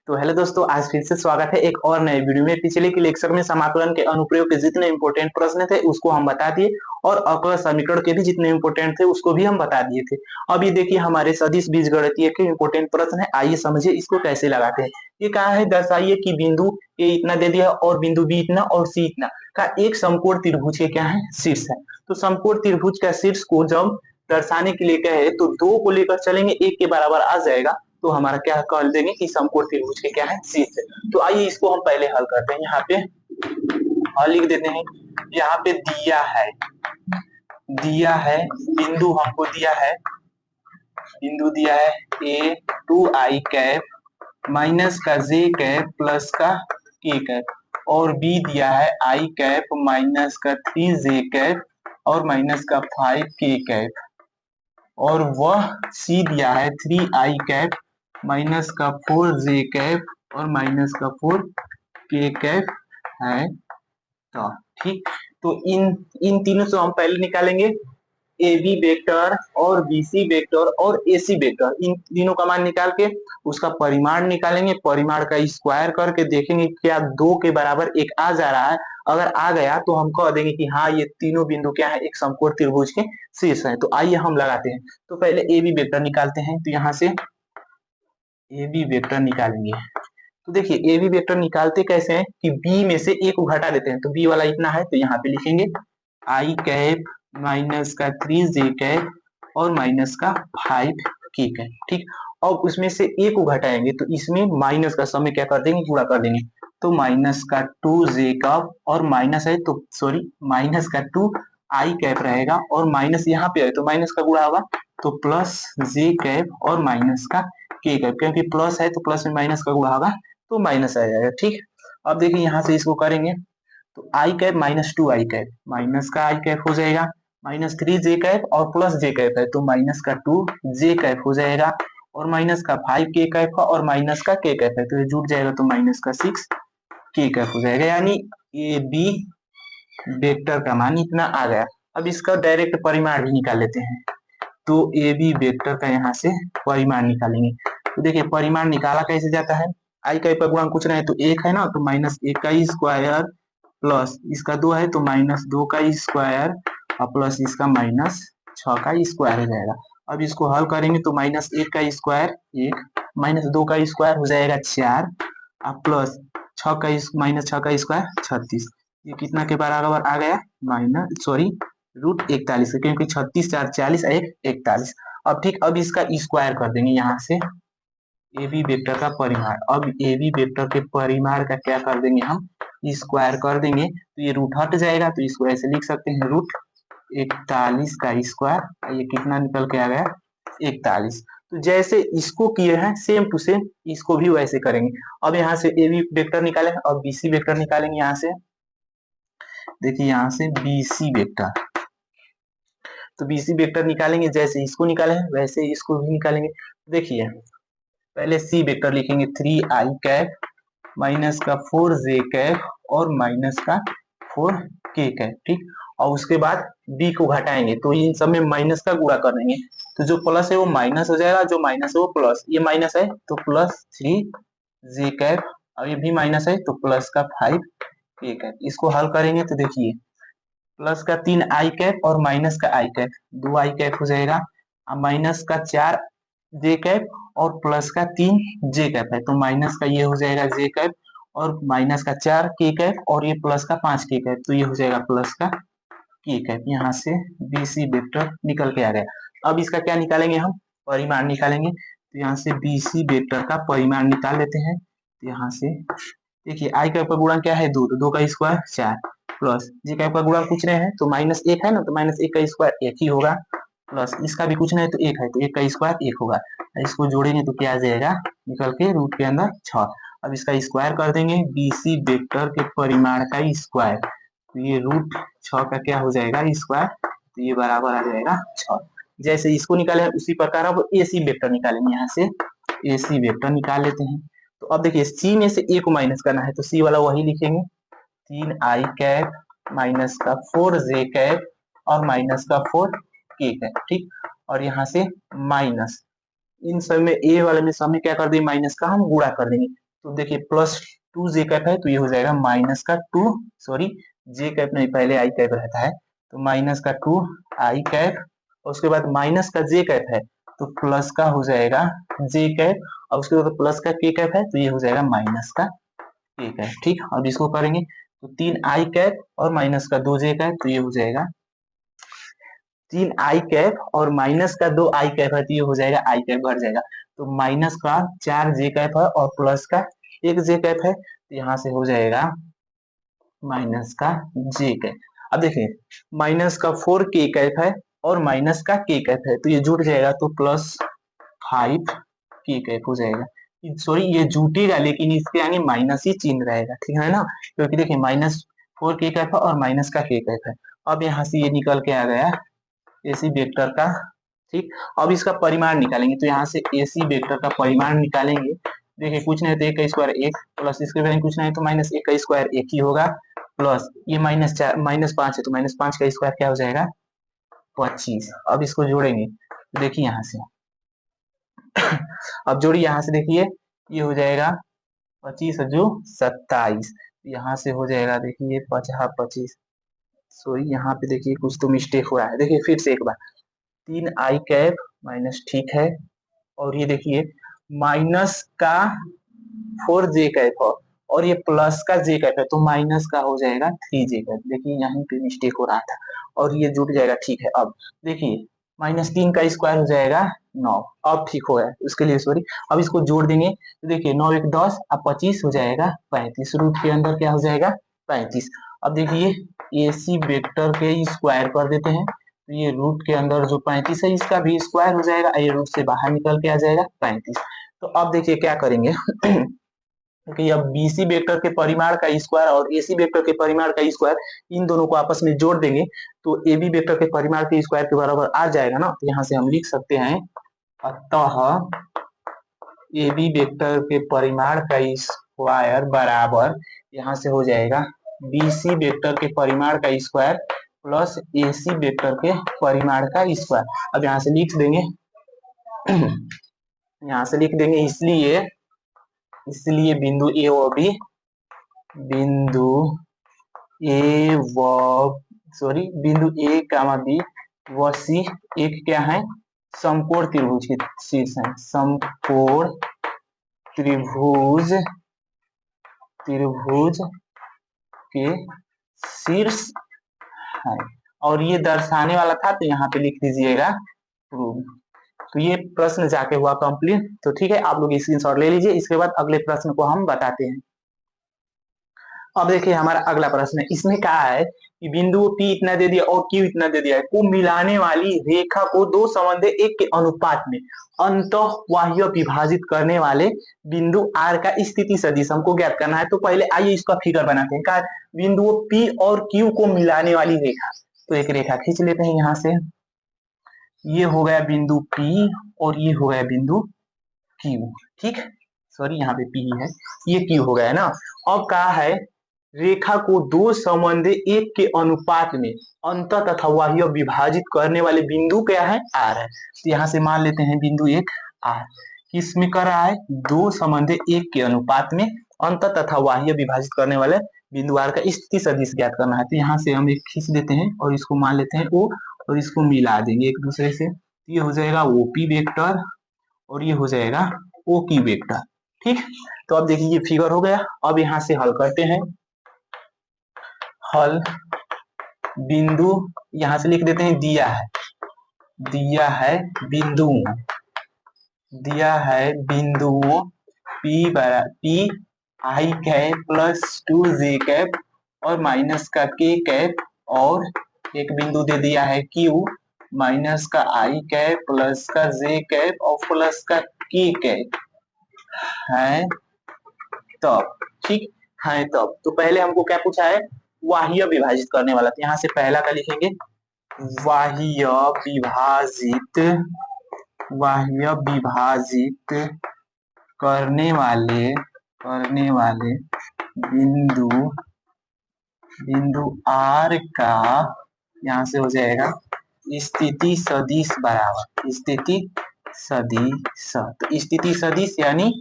तो हेलो दोस्तों, आज फिर से स्वागत है एक और नए वीडियो में। पिछले के लेक्चर में समाकलन के अनुप्रयोग के जितने इंपॉर्टेंट प्रश्न थे उसको हम बता दिए और अवकल समीकरण के भी जितने इंपॉर्टेंट थे उसको भी हम बता दिए थे। अब ये देखिए हमारे सदिश बीजगणितीय के इंपॉर्टेंट प्रश्न है, आइए समझिए इसको कैसे लगाते हैं। ये कहा है, दर्शाइए कि बिंदु ए इतना दे दिया और बिंदु बी इतना और सी इतना का एक समकोण त्रिभुज के क्या है, शीर्ष है। तो समकोण त्रिभुज का शीर्ष को जब दर्शाने के लिए कहे तो दो को लेकर चलेंगे, एक के बराबर आ जाएगा तो हमारा क्या कर देंगे कि समकोण त्रिभुज के क्या है, शीर्ष है। तो आइए इसको हम पहले हल करते हैं। यहाँ पे हल लिख देते हैं। यहाँ पे दिया है बिंदु हमको दिया है ए टू आई कैप माइनस का जे कैप प्लस का के कैप, और बी दिया है आई कैप माइनस का 3 जे कैप और माइनस का 5 के कैप, और वह सी दिया है 3 आई कैप माइनस का 4 जे कैप और माइनस का 4 के कैप है। तो ठीक, तो इन इन तीनों से हम पहले निकालेंगे ए बी वेक्टर और बी सी वेक्टर और ए सी वेक्टर। इन तीनों का मान निकाल के उसका परिमाण निकालेंगे, परिमाण का स्क्वायर करके देखेंगे क्या दो के बराबर एक आ जा रहा है। अगर आ गया तो हम कह देंगे कि हाँ ये तीनों बिंदु क्या है, एक समकोण त्रिभुज के शीर्ष है। तो आइए हम लगाते हैं। तो पहले ए बी वेक्टर निकालते हैं। तो यहाँ से ए बी वेक्टर निकालेंगे। तो देखिए ए बी वेक्टर निकालते कैसे हैं कि बी में से ए को घटा देते हैं। तो बी वाला इतना है तो यहाँ पे लिखेंगे आई कैप माइनस का 3 जे कैप और माइनस का 5 के कैप। ठीक, अब उसमें से ए को घटाएंगे तो इसमें माइनस का समय क्या कर देंगे, गुणा कर देंगे। तो माइनस का 2 जे कैप और माइनस है तो सॉरी माइनस का 2 आई कैप रहेगा और माइनस यहाँ पे है तो माइनस का गुणा होगा तो प्लस जे कैप और माइनस का के कैप, क्योंकि प्लस है तो प्लस में माइनस का गुणा होगा तो माइनस आ जाएगा। ठीक, अब देखिए यहाँ से इसको करेंगे तो आई कैप माइनस 2 आई कैप, माइनस का आई कैप हो जाएगा माइनस 3 जे कैप और प्लस जे कैप है तो माइनस का 2 जे कैप हो जाएगा और माइनस का 5 के कैप का और माइनस का के कैप है तो ये जुट जाएगा तो माइनस का 6 के कैप हो जाएगा। यानी ए बी वेक्टर का मान इतना आ गया। अब इसका डायरेक्ट परिमाण भी निकाल लेते हैं। तो ए बी वेक्टर का यहाँ से परिमाण निकालेंगे। तो देखिए परिमाण निकाला कैसे जाता है, आई का गुणांक कुछ नहीं तो एक है ना, तो -1 का स्क्वायर प्लस इसका 2 है तो -2 का स्क्वायर और प्लस इसका -6 का स्क्वायर हो जाएगा। अब इसको हल करेंगे तो -1 का स्क्वायर 1, -2 का स्क्वायर हो जाएगा 4 और प्लस 6 का स्क्वायर 36। ये कितना के बराबर आ गया, √41, क्योंकि 36 4 40 1 41। अब ठीक, अब इसका स्क्वायर कर देंगे यहाँ से ए बी वेक्टर का परिमाण। अब ए बी वेक्टर के परिमाण का क्या कर देंगे, हम स्क्वायर कर देंगे तो ये रूट हट जाएगा तो इसको ऐसे लिख सकते हैं √41 का स्क्वायर। ये कितना निकल के आ गया, 41। तो जैसे इसको किए हैं सेम टू सेम इसको भी वैसे करेंगे। अब यहाँ से ए बी वेक्टर निकाले और बी सी वेक्टर निकालेंगे। यहाँ से देखिए यहाँ से बी सी वेक्टर, तो बी सी वेक्टर निकालेंगे जैसे इसको निकाले हैं वैसे इसको भी निकालेंगे। देखिए पहले सी वेक्टर लिखेंगे 3 आई कैप माइनस का 4 जे कैप और माइनस का 4 के कैप। ठीक, और उसके बाद बी को घटाएंगे तो इन सब में माइनस का गुणा कर देंगे तो जो प्लस है वो माइनस हो जाएगा, जो माइनस है वो प्लस। ये माइनस है तो प्लस 3 जे कैप और ये भी माइनस है तो प्लस का 5 के कैप। इसको हल करेंगे तो देखिए प्लस का 3 आई कैप और माइनस का आई कैप, 2 आई कैप हो जाएगा और माइनस का 4 जे कैप और प्लस का 3 जे कैप है तो माइनस का ये हो जाएगा जे कैप और माइनस का 4 के कैप और ये प्लस का 5 के कैप तो ये हो जाएगा प्लस का के कैप। यहाँ से बी सी वेक्टर निकल के आ गया। अब इसका क्या निकालेंगे, हम परिमाण निकालेंगे। तो यहाँ से बी सी वेक्टर का परिमाण निकाल लेते हैं। तो यहाँ से देखिए आई कैप का गुणा क्या है 2, तो 2 का स्क्वायर 4 प्लस जे कैप का गुणा कुछ नहीं है तो -1 है ना, तो -1 का स्क्वायर 1 ही होगा प्लस इसका भी कुछ नहीं है तो 1 है तो 1 का स्क्वायर 1 होगा। इसको जोड़ेंगे तो क्या आ जाएगा, निकल के रूट के अंदर 6। अब इसका स्क्वायर कर देंगे बी सी वेक्टर के परिमाण का स्क्वायर, तो ये √6 का क्या हो जाएगा स्क्वायर, तो ये बराबर आ जाएगा 6। जैसे इसको निकाले उसी प्रकार अब ए सी वेक्टर निकालेंगे। यहाँ से ए सी वेक्टर निकाल लेते हैं। तो अब देखिए सी में से ए को माइनस करना है तो सी वाला वही लिखेंगे 3 आई कैप माइनस का 4 जे कैप और माइनस का 4 के कैप। ठीक, और यहाँ से माइनस इन सब में ए वाले में सब में क्या कर देंगे माइनस का हम गुणा कर देंगे तो देखिए प्लस 2 j कैप है तो ये हो जाएगा माइनस का 2, सॉरी जे कैप नहीं, पहले आई कैप रहता है, तो माइनस का 2 i कैप, और उसके बाद माइनस का जे कैप है तो प्लस का हो जाएगा जे कैप, और उसके बाद प्लस का के कैप है तो ये हो जाएगा माइनस का के कैप। ठीक, अब इसको करेंगे तो 3 i कैप और माइनस का 2 j कैप, तो ये हो जाएगा 3 i कैप और माइनस का 2 i कैप है तो ये हो जाएगा आई कैप भर जाएगा, तो माइनस का 4 j कैप है और प्लस का 1 j कैप है, तो यहाँ से हो जाएगा माइनस का जे कैप। अब देखिए माइनस का 4 k कैप है और माइनस का के कैप है तो ये जुट जाएगा तो प्लस 5 k कैप हो जाएगा, सॉरी ये जुटेगा लेकिन इसके आगे माइनस ही चिन्ह रहेगा, ठीक है ना, क्योंकि देखिए -4 k कैप है और माइनस का के कैप है। अब यहाँ से ये निकल के आ गया एसी वेक्टर का। ठीक, अब इसका परिमाण निकालेंगे तो यहाँ से एसी वेक्टर का परिमाण निकालेंगे। देखिए कुछ नहीं तो 1 का स्क्वायर 1 प्लस इसके बाद कुछ नहीं तो -1 का स्क्वायर 1 ही होगा, प्लस ये -5 है तो -5 का स्क्वायर क्या हो जाएगा 25। अब इसको जोड़ेंगे तो देखिए यहाँ से अब जोड़िए यहाँ से देखिए ये हो जाएगा 25 जो 27, यहाँ से हो जाएगा देखिए 25, सॉरी यहाँ पे देखिए कुछ तो मिस्टेक हो रहा है, देखिए फिर से एक बार 3 i कैप माइनस, ठीक है, और ये देखिए माइनस का 4 j कैप है और ये प्लस का जे कैप है तो माइनस का हो जाएगा 3 j कैप, देखिए यहाँ पे मिस्टेक हो रहा था और ये जुट जाएगा, ठीक है। अब देखिए -3 का स्क्वायर हो जाएगा 9, अब ठीक हो गया उसके लिए सॉरी। अब इसको जोड़ देंगे तो देखिए 9 1 10 अब 25 हो जाएगा 35, रूट के अंदर क्या हो जाएगा 35। अब देखिए एसी वेक्टर के स्क्वायर कर देते हैं तो ये रूट के अंदर जो 35 है इसका भी स्क्वायर हो जाएगा, ये रूट से बाहर निकल के आ जाएगा 35। तो अब देखिए क्या करेंगे क्योंकि अब बीसी वेक्टर के परिमाण का स्क्वायर और एसी वेक्टर के परिमाण का स्क्वायर इन दोनों को आपस में जोड़ देंगे तो एबी वेक्टर के परिमाण के स्क्वायर के बराबर आ जाएगा ना, तो यहाँ से हम लिख सकते हैं अतः एबी वेक्टर के परिमाण का स्क्वायर बराबर, यहाँ से हो जाएगा बीसी वेक्टर के परिमाण का स्क्वायर प्लस एसी वेक्टर के परिमाण का स्क्वायर। अब यहाँ से लिख देंगे यहाँ से लिख देंगे इसलिए बिंदु ए व बी, बिंदु ए व बिंदु ए कामा बी व सी एक क्या है समकोण त्रिभुज के शीर्ष है, समकोण त्रिभुज के शीर्ष है, और ये दर्शाने वाला था तो यहाँ पे लिख दीजिएगा प्रूव। तो ये प्रश्न जाके हुआ कंप्लीट, तो ठीक है आप लोग स्क्रीनशॉट ले लीजिए, इसके बाद अगले प्रश्न को हम बताते हैं। अब देखिए हमारा अगला प्रश्न है, इसमें कहा है कि बिंदु P इतना दे दिया और Q इतना दे दिया है, को मिलाने वाली रेखा को दो संबंध 1 के अनुपात में अंतःबाह्य विभाजित करने वाले बिंदु R का स्थिति सदिश हमको ज्ञात करना है। तो पहले आइए इसका फिगर बनाते हैं। कहा बिंदु P और Q को मिलाने वाली रेखा, तो एक रेखा खींच लेते हैं यहाँ से, ये हो गया बिंदु P और ये हो गया बिंदु Q, ठीक, सॉरी यहाँ पे P है, ये Q हो गया ना। अब कहा है रेखा को दो संबंध 1 के अनुपात में अंत तथा बाह्य विभाजित करने वाले बिंदु क्या है R है। तो यहाँ से मान लेते हैं बिंदु 1 R, किसमें कर रहा है दो संबंध 1 के अनुपात में अंत तथा बाह्य विभाजित करने वाले बिंदु R का स्थिति सदिश ज्ञात करना है। तो यहाँ से हम एक खींच देते हैं और इसको मान लेते हैं O और इसको मिला देंगे एक दूसरे से, ये हो जाएगा OP वेक्टर और ये हो जाएगा OQ वेक्टर, ठीक। तो अब देखिए ये फिगर हो गया। अब यहाँ से हल करते हैं, हल बिंदु यहाँ से लिख देते हैं, दिया है बिंदुओं P i cap plus 2j cap और माइनस का k कैप, और एक बिंदु दे दिया है Q माइनस का i कैप प्लस का j कैप और प्लस का k कैप है तब, ठीक है तब। तो पहले हमको क्या पूछा है बाह्य विभाजित करने वाला, तो यहाँ से पहला का लिखेंगे बाह्य विभाजित करने वाले बिंदु R का, यहाँ से हो जाएगा स्थिति सदिश बराबर स्थिति सदिश, तो स्थिति सदिश यानी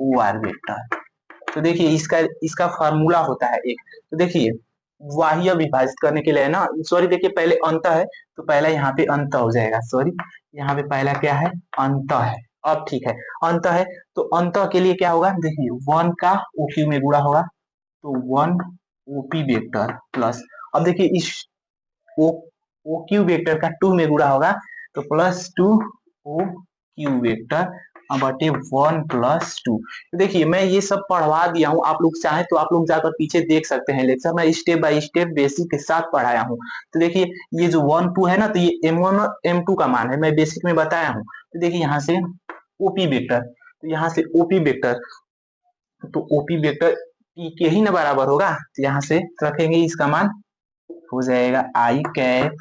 OR वेक्टर, तो देखिए इसका इसका फार्मूला होता है एक, तो देखिए बाह्य विभाजित करने के लिए ना, सॉरी देखिए पहले अंत है, तो पहला यहाँ पे अंत हो जाएगा, सॉरी यहाँ पे पहला क्या है, अंत है। अब ठीक है, अंत है तो अंत के लिए क्या होगा, देखिए 1 का ओक्यू में गुणा होगा, तो 1 ओपी वेक्टर प्लस, अब देखिए इस ओ क्यू वेक्टर का 2 में गुणा होगा, तो प्लस 2 ओ क्यू वेक्टर बटे 1 प्लस 2। तो देखिए मैं ये सब पढ़वा दिया हूँ, आप लोग चाहे तो आप लोग जाकर पीछे देख सकते हैं लेक्चर, मैं स्टेप बाय स्टेप बेसिक के साथ पढ़ाया हूँ। तो देखिए ये जो 1 2 है ना, तो ये m1 और m2 का मान है, मैं बेसिक में बताया हूँ। तो देखिए यहाँ से ओपी वेक्टर, तो यहाँ से ओपी वेक्टर, तो ओपी वेक्टर पी के ही ना बराबर होगा, तो यहाँ से रखेंगे इसका मान हो जाएगा आई कैप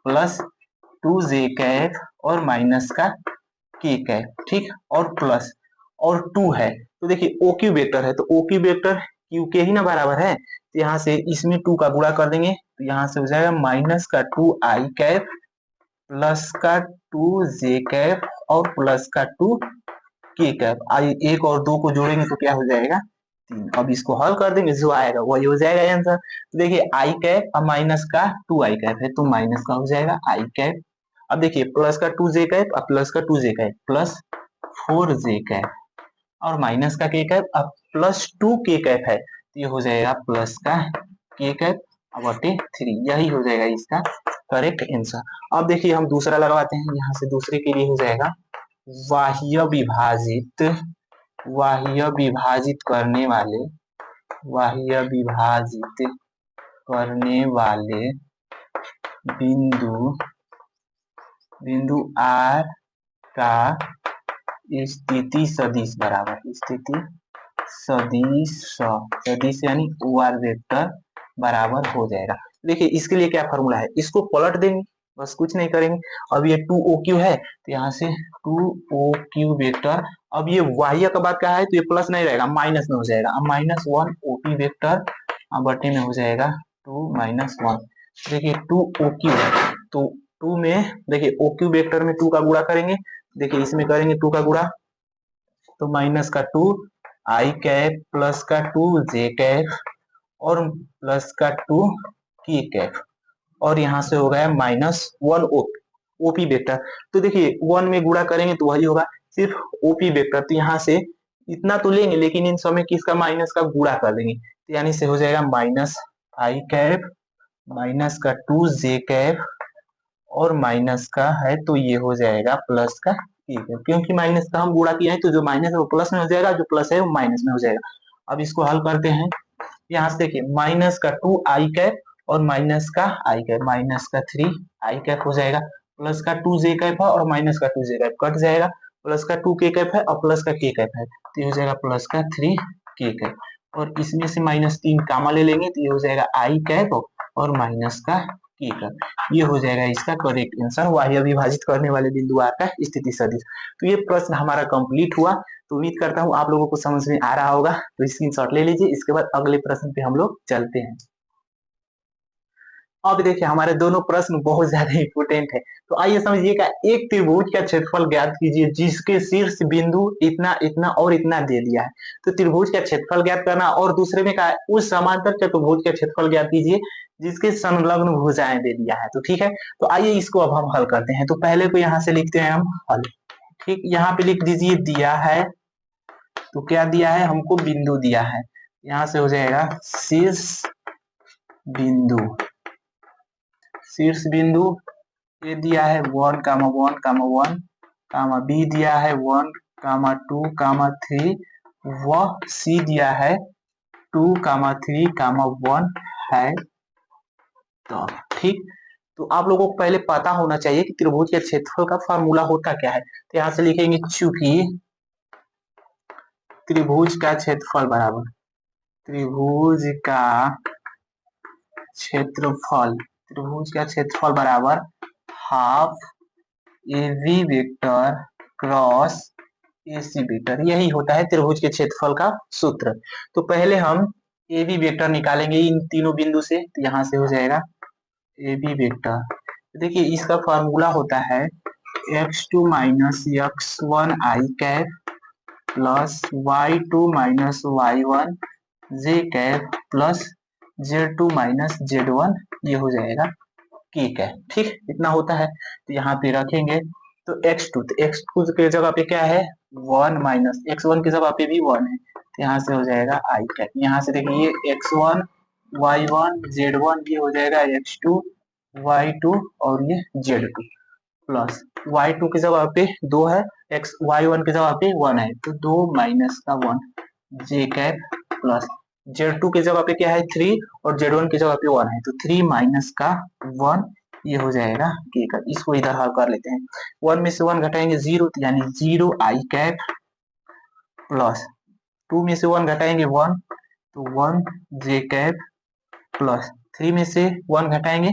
प्लस 2 जे कैप और माइनस का के कैप, ठीक, और प्लस और 2 है, तो देखिए ओ क्यू वेक्टर है, तो ओ क्यू वेक्टर क्यू के ही ना बराबर है, तो यहाँ से इसमें 2 का गुणा कर देंगे, तो यहाँ से हो जाएगा माइनस का 2 आई कैप प्लस का 2 जे कैप और प्लस का 2 के कैप। आई एक और दो को जोड़ेंगे तो क्या हो जाएगा, 3। अब इसको हल कर देंगे, जो आएगा वही हो जाएगा आंसर। तो देखिए आई कैप अब माइनस का 2 आई कैप है, तो माइनस का हो जाएगा आई कैप, अब देखिए प्लस का 2 जे कैप, अब प्लस का 2 जे कैप प्लस 4 जे कैप और माइनस का के कैप, अब प्लस 2 के कैप है, तो ये हो जाएगा प्लस का के कैप बटे 3, यही हो जाएगा इसका करेक्ट आंसर। अब देखिए हम दूसरा लगवाते हैं, यहाँ से दूसरे के लिए हो जाएगा बाह्य विभाजित, बाह्य विभाजित करने वाले, बाह्य विभाजित करने वाले बिंदु, बिंदु आर का स्थिति सदिश बराबर, स्थिति सदिश, सदिश यानी ओ आर वेक्टर बराबर हो जाएगा। देखिए इसके लिए क्या फॉर्मूला है, इसको पलट देंगे, बस कुछ नहीं करेंगे। अब ये 2 ओ क्यू है, तो यहाँ से 2 ओ क्यू वेक्टर, अब ये बाह्य का बात क्या है, तो ये प्लस नहीं रहेगा, माइनस में हो जाएगा, अब माइनस 1 ओ पी वेक्टर बटे में हो जाएगा 2 माइनस 1। देखिए 2 ओ क्यू है, तो 2 में देखिए ओ क्यू वेक्टर में 2 का गुणा करेंगे, देखिए इसमें करेंगे 2 का गुणा, तो माइनस का 2 आई कैप प्लस का 2 जे कैप और प्लस का 2 के कैप, और यहाँ से हो गया माइनस 1 ओपी वेक्टर। तो देखिए 1 में गुणा करेंगे तो वही होगा सिर्फ ओपी वेक्टर, तो यहाँ से इतना तो लेंगे लेकिन इन सब में किसका माइनस का गुणा कर देंगे, तो यानी से हो जाएगा माइनस आई कैप माइनस का 2 जे कैप और माइनस का है तो ये हो जाएगा प्लस का, ठीक है, क्योंकि माइनस का हम गुणा किया है तो जो माइनस है वो प्लस में हो जाएगा, जो प्लस है वो माइनस में हो जाएगा। अब इसको हल करते हैं, यहाँ से देखिए माइनस का 2 आई कैप और माइनस का आई कैप, माइनस का 3 आई कैप हो जाएगा, प्लस का 2 जे कैप है और माइनस का 2 जे कैप कट जाएगा, प्लस का 2 के कैप है और प्लस का के कैप है, तो ये हो जाएगा प्लस का 3 के कैप, और इसमें से माइनस 3 कामा ले लेंगे तो ये हो जाएगा आई कैप और माइनस का के कैप, ये हो जाएगा इसका करेक्ट आंसर, बाह्य विभाजित करने वाले बिंदु आर का स्थिति सदिश। तो ये प्रश्न हमारा कंप्लीट हुआ, तो उम्मीद करता हूँ आप लोगों को समझ में आ रहा होगा, तो स्क्रीनशॉट ले लीजिए, इसके बाद अगले प्रश्न पे हम लोग चलते हैं। अब देखिए हमारे दोनों प्रश्न बहुत ज्यादा इंपोर्टेंट है, तो आइए समझिएगा, एक त्रिभुज का क्षेत्रफल ज्ञात कीजिए जिसके शीर्ष बिंदु इतना इतना और इतना दे दिया है, तो त्रिभुज का क्षेत्रफल ज्ञात करना, और दूसरे में कहा है उस समांतर चतुर्भुज का क्षेत्रफल ज्ञात कीजिए जिसके संलग्न भुजाएं दे दिया है, तो ठीक है, तो आइए इसको अब हम हल करते हैं। तो पहले को यहाँ से लिखते हैं हम हल, ठीक, यहाँ पे लिख दीजिए दिया है, तो क्या दिया है हमको, बिंदु दिया है, यहाँ से हो जाएगा शीर्ष बिंदु, शीर्ष बिंदु ए दिया है 1 कामा 1 कामा 1 कामा, बी दिया है 1 कामा 2 कामा 3, वह सी दिया है 2 कामा 3 कामा 1 है, तो ठीक, तो आप लोगों को पहले पता होना चाहिए कि त्रिभुज के क्षेत्रफल का फार्मूला होता क्या है, तो यहाँ से लिखेंगे चूंकि त्रिभुज का क्षेत्रफल बराबर, त्रिभुज का क्षेत्रफल, त्रिभुज का क्षेत्रफल बराबर half A B vector cross A C vector, यही होता है त्रिभुज के क्षेत्रफल का सूत्र। तो पहले हम ए बी वेक्टर निकालेंगे इन तीनों बिंदु से, तो यहाँ से हो जाएगा ए बी वेक्टर, देखिए इसका फॉर्मूला होता है x2 minus x1 i cap plus y2 minus y1 j cap plus z2 minus z1 ये हो जाएगा ठीक है। ठीक, इतना होता है तो यहाँ पे रखेंगे तो x2, तो x2 की जगह पे क्या है 1 माइनस x1 की जगह पे भी 1 है, तो यहाँ से हो जाएगा i कैप। यहाँ से देखिए x1 y1 z1 ये हो जाएगा x2 y2 और ये z2 प्लस y2 की जगह पे 2 है, x y1 की जगह पे 1 है, तो 2 माइनस का 1 जे कैप प्लस z2 की जगह पे क्या है 3 और z1 की जगह पे 1 है, तो 3 माइनस का 1 ये हो जाएगा के का। इसको इधर हल कर लेते हैं, 1 में से 1 घटाएंगे 0, तो यानी 0 आई कैप प्लस 2 में से 1 घटाएंगे 1, तो 1 जे कैप प्लस 3 में से 1 घटाएंगे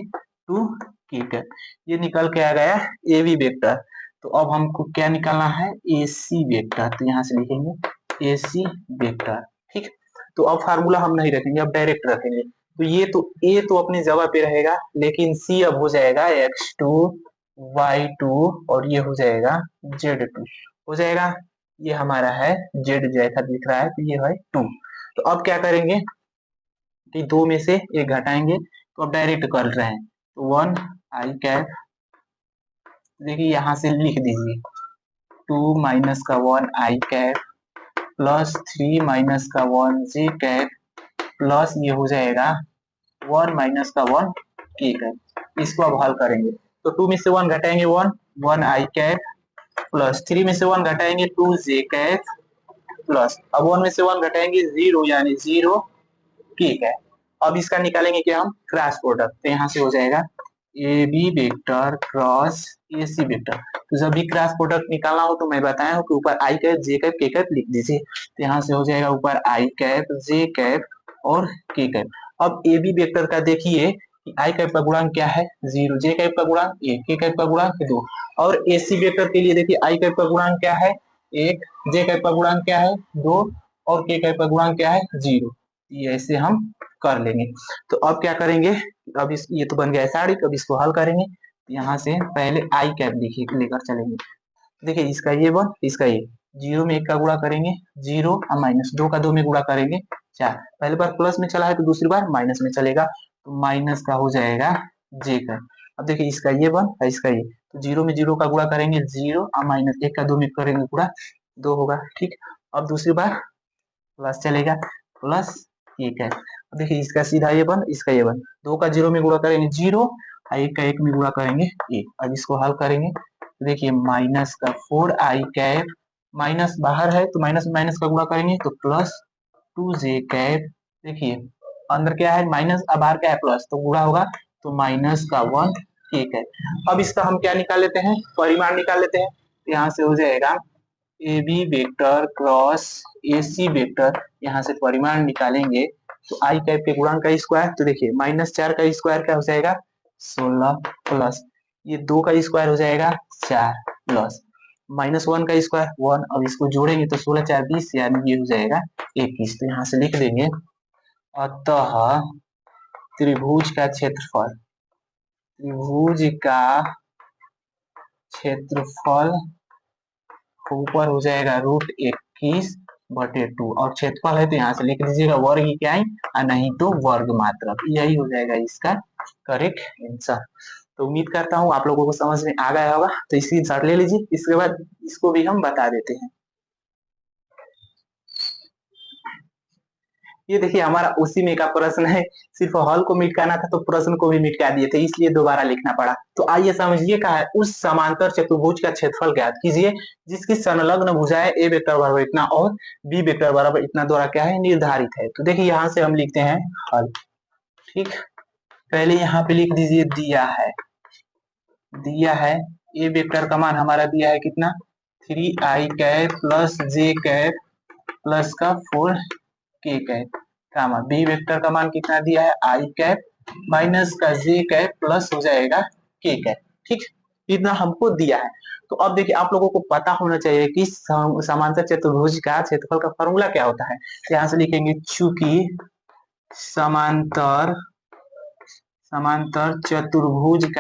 2 के कैप। ये निकल के आ गया ए बी वेक्टर। तो अब हमको क्या निकालना है ए सी वेक्टर, तो यहाँ से लिखेंगे ए सी वेक्टर। ठीक, तो अब फार्मूला हम नहीं रखेंगे, अब डायरेक्ट रखेंगे। तो ये तो ए तो अपनी जगह पे रहेगा, लेकिन सी अब हो जाएगा x2 y2 और ये हो जाएगा z2 हो जाएगा। ये हमारा है z जैसा दिख रहा है, तो ये है 2। तो अब क्या करेंगे कि 2 में से 1 घटाएंगे, तो अब डायरेक्ट कर रहे हैं, तो 1 आई कैप, देखिए यहाँ से लिख दीजिए 2 माइनस का 1 आई कैप प्लस 3 माइनस का 1 जे कैप प्लस ये हो जाएगा 1 माइनस का 1 के कैप। इसको अब हल करेंगे, तो 2 में से 1 घटाएंगे 1 आई कैप प्लस 3 में से 1 घटाएंगे 2 जे कैप प्लस अब 1 में से 1 घटाएंगे 0 यानी 0 के कैप। अब इसका निकालेंगे क्या हम क्रॉस प्रोडक्ट, तो यहाँ से हो जाएगा A B vector cross A C vector. तो जब भी क्रॉस प्रोडक्ट निकालना हो तो मैं बताया हूँ कि ऊपर आई कैप जे कैप के कैप लिख दीजिए, तो यहाँ से हो जाएगा ऊपर आई कैप जे कैप और के कैप। अब ए बी वेक्टर का देखिए कि आई कैप का गुणांक क्या है 0, जे कैप का गुणांक 1, के कैप का गुणांक 2, और ए सी वेक्टर के लिए देखिए आई कैप का गुणांक क्या है 1, जे कैप का गुणांक क्या है 2 और के कैप का गुणांक क्या है 0। ये ऐसे हम कर लेंगे। तो अब क्या करेंगे, अब इस ये तो बन गया साड़ी, अब इसको हल करेंगे। यहाँ से पहले आई कैप लिखिए लेकर चलेंगे, देखिए इसका ये 1 इसका ये 0 में 1 का गुणा करेंगे 0 और माइनस 2 का 2 में गुणा करेंगे 4, पहले बार प्लस में चला है तो दूसरी बार माइनस में चलेगा, तो माइनस का हो जाएगा जे का। अब देखिए इसका ये 1 है इसका ये, तो 0 में 0 का गुणा करेंगे 0 और माइनस 1 का 2 में करेंगे गुणा 2 होगा। ठीक, अब दूसरी बार प्लस चलेगा प्लस एक है। अब देखिए इसका सीधा ये 1 इसका ये 1, 2 का 0 में गुणा करेंगे 0 और 1 का 1 में गुणा करेंगे 1। अब इसको हल करेंगे तो देखिए माइनस का 4 आई कैप, माइनस बाहर है तो माइनस में माइनस का गुणा करेंगे तो प्लस 2 जे कैप, देखिए अंदर क्या है माइनस और बाहर क्या है प्लस, तो गुणा होगा तो माइनस का 1 ठीक है। अब इसका हम क्या निकाल लेते हैं परिमाण निकाल लेते हैं, यहाँ से हो जाएगा A B vector cross A C vector, यहाँ से परिमाण निकालेंगे तो आई कैप के गुणांक का स्क्वायर, तो देखिए -4 का स्क्वायर क्या हो जाएगा 16 प्लस ये 2 का स्क्वायर हो जाएगा 4 प्लस -1 का स्क्वायर 1, अब इसको जोड़ेंगे तो 16 4 20 यानी ये हो जाएगा 21। तो यहाँ से लिख देंगे अतः त्रिभुज का क्षेत्रफल, त्रिभुज का क्षेत्रफल ऊपर हो जाएगा √21/2 और क्षेत्रफल है तो यहाँ से लिख दीजिएगा वर्ग इकाई और नहीं तो वर्ग मात्रक, यही हो जाएगा इसका करेक्ट आंसर। तो उम्मीद करता हूँ आप लोगों को समझ में आ गया होगा, तो स्क्रीनशॉट ले लीजिए, इसके बाद इसको भी हम बता देते हैं। ये देखिए हमारा उसी में का प्रश्न है, सिर्फ हल को मिटकाना था तो प्रश्न को भी मिटका दिए थे, इसलिए दोबारा लिखना पड़ा। तो आइए समझिए कहा है उस समांतर चतुर्भुज का क्षेत्रफल ज्ञात कीजिए जिसकी संलग्न भुजाएं ए वेक्टर बराबर इतना और बी वेक्टर बराबर इतना द्वारा क्या है निर्धारित है। तो देखिए यहाँ से हम लिखते हैं हल। ठीक, पहले यहाँ पे लिख दीजिए दिया है ए वेक्टर का मान हमारा दिया है कितना 3i कैप प्लस जे कैप प्लस का 4k कैप, कामा बी वेक्टर का मान कितना दिया है आई कैप माइनस का जे कैप प्लस हो जाएगा के कैप। ठीक, इतना हमको दिया है। तो अब देखिए आप लोगों को पता होना चाहिए कि समांतर चतुर्भुज का क्षेत्रफल का फॉर्मूला क्या होता है। तो यहाँ से लिखेंगे चूंकि समांतर चतुर्भुज का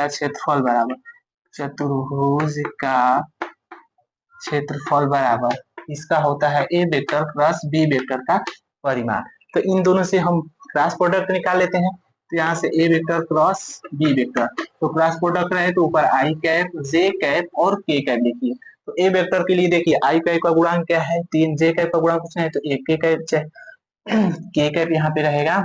क्षेत्रफल बराबर इसका होता है ए वेक्टर प्लस बी वेक्टर का परिमाण। तो इन दोनों से हम क्रॉस प्रोडक्ट निकाल लेते हैं। तो यहाँ से ए वेक्टर क्रॉस बी वेक्टर, तो क्रॉस प्रोडक्ट रहे तो ऊपर आई कैप जे कैप और के कैप लिखिए। तो ए वेक्टर के लिए देखिए आई कैप का गुणांक क्या है 3, जे कैप का गुणांक कुछ नहीं तो एक के कैप, के कैप यहाँ पे रहेगा,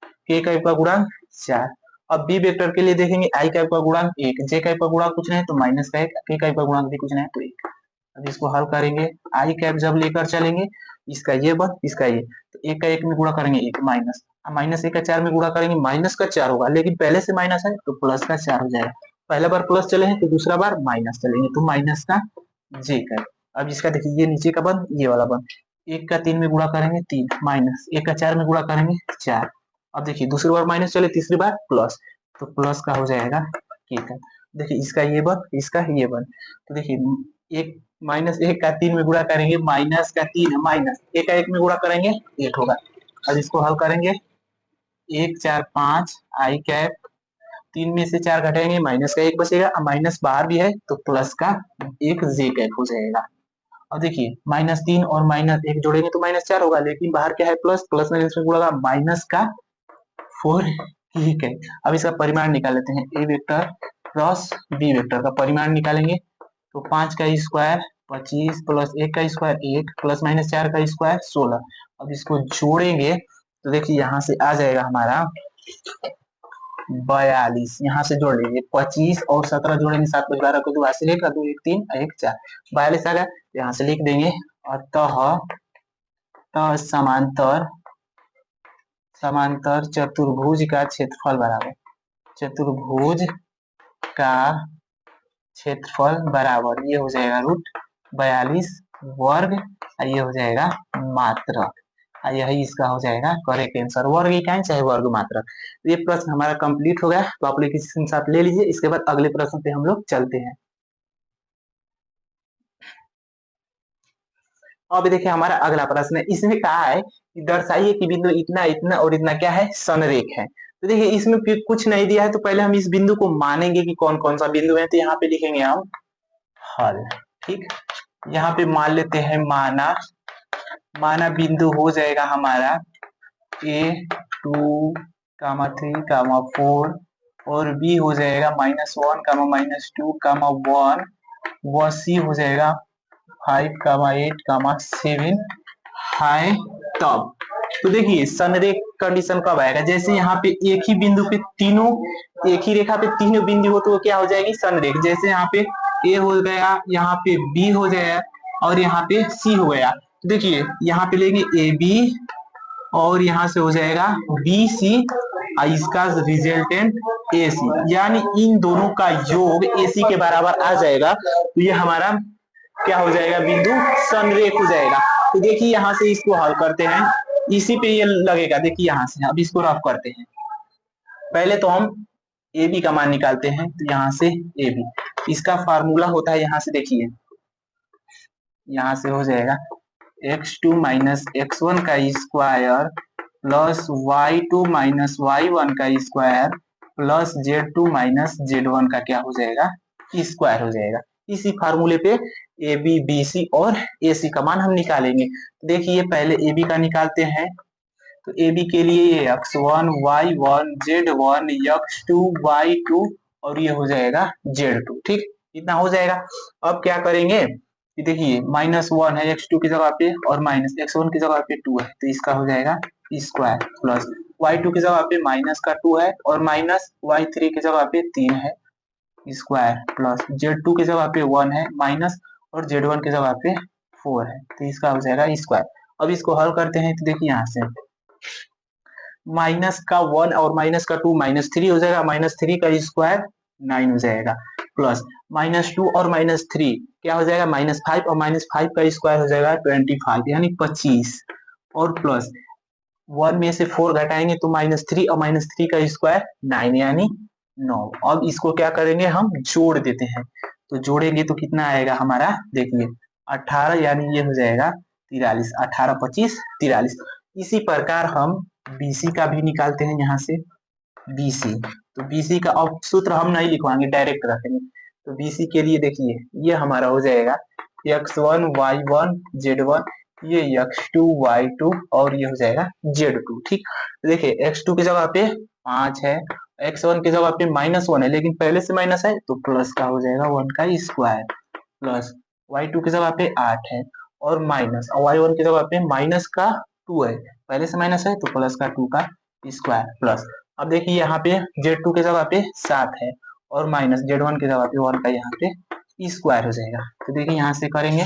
के कैप का गुणांक 4। अब बी वेक्टर के लिए देखेंगे आई कैप का गुणांक 1, जे कैप का गुणांक कुछ नहीं तो माइनस का 1, के कैप का गुणांक भी कुछ नहीं तो 1। अब इसको हल करेंगे, आई कैप जब लेकर चलेंगे इसका ये बन इसका ये, तो एक का एक में गुणा करेंगे एक माइनस, माइनस एक का 4 में गुणा करेंगे माइनस का 4 होगा, लेकिन पहले से माइनस है तो प्लस का 4 हो जाएगा। पहला बार प्लस चले हैं तो दूसरा बार माइनस चलेंगे तो माइनस का जे कैप। अब इसका देखिए ये नीचे का बन ये वाला बन, एक का 3 में गुणा करेंगे 3 माइनस, एक का 4 में गुणा करेंगे 4। अब देखिए दूसरी बार माइनस चले तीसरी बार प्लस, तो प्लस का हो जाएगा के कैप। देखिए इसका ये बन इसका ये बन, तो देखिए एक माइनस एक का 3 में गुणा करेंगे माइनस का 3 माइनस एक का 1 में गुणा करेंगे 1 होगा। अब इसको हल करेंगे 1 4 5 आई कैप, 3 में से 4 घटाएंगे माइनस का 1 बचेगा, माइनस बाहर भी है तो प्लस का 1 जे कैप हो जाएगा। अब देखिए -3 और -1 जोड़ेंगे तो -4 होगा, लेकिन बाहर क्या है प्लस, प्लस माइनस में गुणा माइनस का 4 ठीक है। अब इसका परिमाण निकाल लेते हैं, ए वेक्टर क्रॉस बी वेक्टर का परिमाण निकालेंगे तो 5 का स्क्वायर 25 प्लस 1 का स्क्वायर 1 प्लस माइनस 4 का स्क्वायर 16। अब इसको जोड़ेंगे तो देखिए यहाँ से आ जाएगा हमारा 42, यहाँ से जोड़ लीजिए 25 और 17 जोड़ेंगे 7 5 12 को 2 से लेकर 2 1 3 1 4 42 आ गया। यहाँ से लिख देंगे अतः समांतर समांतर चतुर्भुज का क्षेत्रफल बराबर, चतुर्भुज का क्षेत्रफल बराबर ये हो जाएगा √42 वर्ग, ये हो जाएगा मात्रक, यही इसका हो जाएगा करेक्ट आंसर, वर्ग इकाई चाहे वर्ग मात्रक। ये प्रश्न हमारा कंप्लीट हो गया, तो आप लोग इसी के साथ ले लीजिए। इसके बाद अगले प्रश्न पे हम लोग चलते हैं। अब देखिए हमारा अगला प्रश्न है, इसमें कहा है कि दर्शाइए कि बिंदु इतना इतना और इतना क्या है संरेख है। तो देखिए इसमें फिर कुछ नहीं दिया है, तो पहले हम इस बिंदु को मानेंगे कि कौन कौन सा बिंदु है। तो यहाँ पे लिखेंगे हम हल, ठीक। यहाँ पे मान लेते हैं माना बिंदु हो जाएगा हमारा A2, 3, 4 और B हो जाएगा -1, -2, 1 व C हो जाएगा 5, 8, 7 है। तब तो देखिए संरेख कंडीशन कब आएगा, जैसे यहाँ पे एक ही बिंदु पे तीनों, एक ही रेखा पे तीनों बिंदु हो तो वो क्या हो जाएगी संरेख। जैसे यहाँ पे ए हो गया, यहाँ पे बी हो जाएगा और यहाँ पे सी हो गया। तो देखिए यहाँ पे लेंगे ए बी और यहाँ से हो जाएगा बी सी, इसका रिजल्टेंट ए सी, यानी इन दोनों का योग ए सी के बराबर आ जाएगा। तो ये हमारा क्या हो जाएगा बिंदु संरेख हो जाएगा। तो देखिए यहाँ से इसको हल करते हैं, इसी पे ये लगेगा। देखिए यहाँ से अब इसको रफ करते हैं, पहले तो हम ए बी का मान निकालते हैं। तो यहाँ से ए बी, इसका फार्मूला होता है, यहाँ से देखिए यहाँ से हो जाएगा x2 माइनस x1 का square plus y2 minus y1 का square plus z2 minus z1 का क्या हो जाएगा स्क्वायर हो जाएगा। इसी फार्मूले पे ए बी बी सी और ए सी का मान हम निकालेंगे। देखिए पहले ए बी का निकालते हैं, तो ए बी के लिए x1 y1 z1 x2 y2 और ये हो जाएगा z2, ठीक इतना हो जाएगा। अब क्या करेंगे कि देखिए -1 है x2 की जगह पे और माइनस x1 की जगह पे 2 है, तो इसका हो जाएगा स्क्वायर प्लस y2 की जगह पे माइनस का 2 है और माइनस y3 की जगह पे 3 है स्क्वायर प्लस z2 की जगह पे 1 है माइनस और z1 की जगह पे 4 है, तो इसका हो जाएगा स्क्वायर। अब इसको हल करते हैं, तो देखिए यहाँ से माइनस का 1 और माइनस का 2 -3 हो जाएगा, -3 का स्क्वायर 9 हो जाएगा प्लस -2 और -3 क्या हो जाएगा -5 और -5 का स्क्वायर हो जाएगा 25 यानी 25 और प्लस 1 में से 4 घटाएंगे तो -3 और -3 का स्क्वायर 9 यानी 9। अब इसको क्या करेंगे हम जोड़ देते हैं, तो जोड़ेंगे तो कितना आएगा हमारा देखिए 18 यानी ये हो जाएगा 43, 18 25 43। इसी प्रकार हम BC का भी निकालते हैं, यहाँ से BC, तो BC का अब सूत्र हम नहीं लिखवाएंगे डायरेक्ट रखेंगे। तो BC के लिए देखिए ये हमारा हो जाएगा x1 y1 z1, ये x2 y2 और ये हो जाएगा z2। ठीक, देखिए x2 की जगह पे 5 है, x1 की जगह पे -1 है, लेकिन पहले से माइनस है तो प्लस का हो जाएगा 1 का स्क्वायर, प्लस y2 की जगह पे 8 है और माइनस, और y1 की जगह पे माइनस का 2 है, पहले से माइनस है तो प्लस का 2 का स्क्वायर, प्लस अब देखिए यहाँ पे z2 की जगह पे 7 है और माइनस z1 की जगह पे 1 का यहाँ पे स्क्वायर हो जाएगा। तो देखिए यहाँ से करेंगे,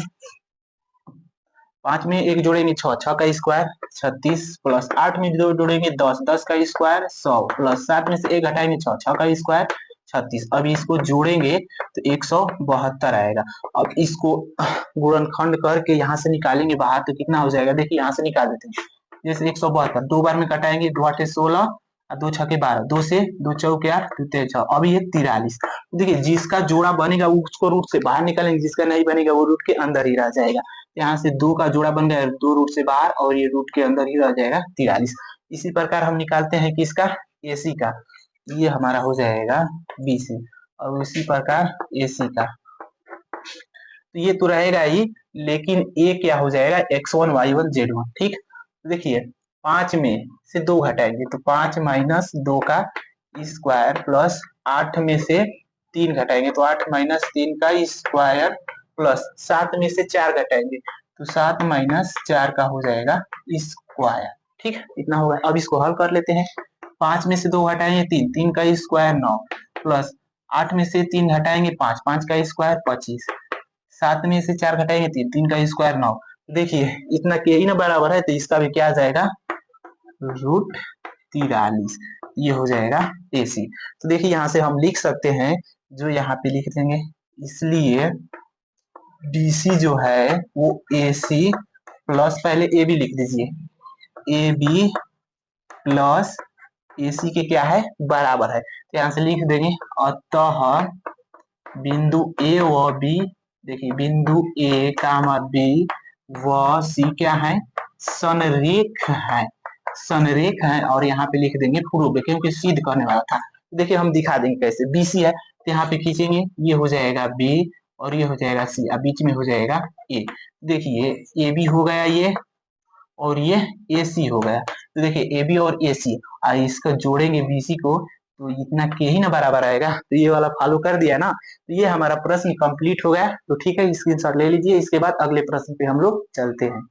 5 में 1 जोड़ेंगे 6, 6 का स्क्वायर 36, प्लस 8 में 2 जोड़ेंगे 10, 10 का स्क्वायर 100, प्लस 7 में से 1 घटाएंगे 6, 6 का स्क्वायर 36। अब इसको जोड़ेंगे तो 172 आएगा। अब इसको गुणनखंड करके यहाँ से निकालेंगे बाहर तो कितना हो जाएगा, देखिए यहाँ से निकाल देते हैं। जैसे 172 दो बार में कटाएंगे, 2 8 16 और 2 6 12, 2 से 2 चौके 8, 2 3 6, अब ये 43। देखिए जिसका जोड़ा बनेगा उसको रूट से बाहर निकालेंगे, जिसका नहीं बनेगा वो रूट के अंदर ही रह जाएगा। यहाँ से 2 का जोड़ा बन गया 2 रूट से बाहर और ये रूट के अंदर ही रह जाएगा 43। इसी प्रकार हम निकालते हैं किसका, AC का, ये हमारा हो जाएगा BC, और इसी प्रकार AC का, तो ये तो रहेगा ही, लेकिन A क्या हो जाएगा x1 y1 z1। ठीक, देखिए 5 में से 2 घटाएंगे तो 5 माइनस 2 का स्क्वायर, प्लस 8 में से 3 घटाएंगे तो 8 माइनस 3 का स्क्वायर, प्लस 7 में से 4 घटाएंगे तो 7 माइनस 4 का हो जाएगा स्क्वायर। ठीक, इतना होगा। अब इसको हल कर लेते हैं, 5 में से 2 घटाएंगे 3, 3 का स्क्वायर 9, प्लस 8 में से 3 घटाएंगे 5, 5 का स्क्वायर 25, 7 में से 4 घटाएंगे 3, 3 का स्क्वायर 9। देखिए इतना के ही ना बराबर है तो इसका भी क्या आ जाएगा √43, ये हो जाएगा AC। तो देखिए यहाँ से हम लिख सकते हैं, जो यहाँ पे लिख देंगे, इसलिए BC जो है वो AC प्लस, पहले AB लिख दीजिए, AB प्लस AC के क्या है बराबर है, तो यहाँ से लिख देंगे अतः बिंदु A व B, देखिए बिंदु A कामा B व C क्या है संरेख है, संरेख है, और यहाँ पे लिख देंगे प्रूव, क्योंकि सिद्ध करने वाला था। देखिए हम दिखा देंगे कैसे, BC है तो यहाँ पे खींचेंगे, ये हो जाएगा B और ये हो जाएगा C, अब बीच में हो जाएगा A। देखिए AB हो गया ये, और ये AC हो गया, तो देखिए AB और AC, इसका जोड़ेंगे BC को तो इतना के ही ना बराबर आएगा, तो ये वाला फॉलो कर दिया ना, तो ये हमारा प्रश्न कंप्लीट हो गया। तो ठीक है, स्क्रीनशॉट ले लीजिए, इसके बाद अगले प्रश्न पे हम लोग चलते हैं।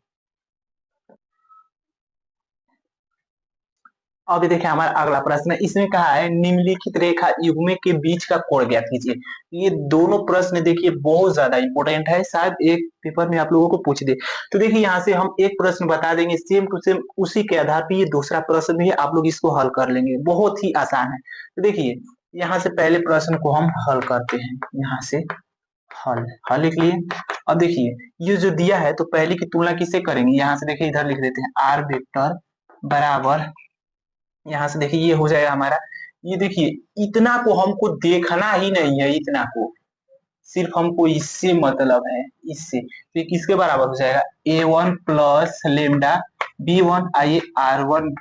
अब देखिए हमारा अगला प्रश्न है, इसमें कहा है निम्नलिखित रेखा युग्म के बीच का कोण ज्ञात कीजिए। ये दोनों प्रश्न देखिए बहुत ज्यादा इंपॉर्टेंट है, शायद एक पेपर में आप लोगों को पूछ दे। तो देखिए यहाँ से हम एक प्रश्न बता देंगे सेम टू सेम, उसी के आधार पर ये दूसरा प्रश्न भी है, आप लोग इसको हल कर लेंगे, बहुत ही आसान है। तो देखिए यहाँ से पहले प्रश्न को हम हल करते हैं, यहाँ से हल हल लिख लिए। अब देखिए ये जो दिया है तो पहले की तुलना किससे करेंगे, यहाँ से देखिए इधर लिख देते हैं आर वेक्टर बराबर, यहाँ से देखिए ये हो जाएगा हमारा, ये देखिए इतना को हमको देखना ही नहीं है, इतना को सिर्फ हमको इससे मतलब है, इससे, तो ये किसके बराबर हो जाएगा A1 प्लस लेमडा B1, आइए R1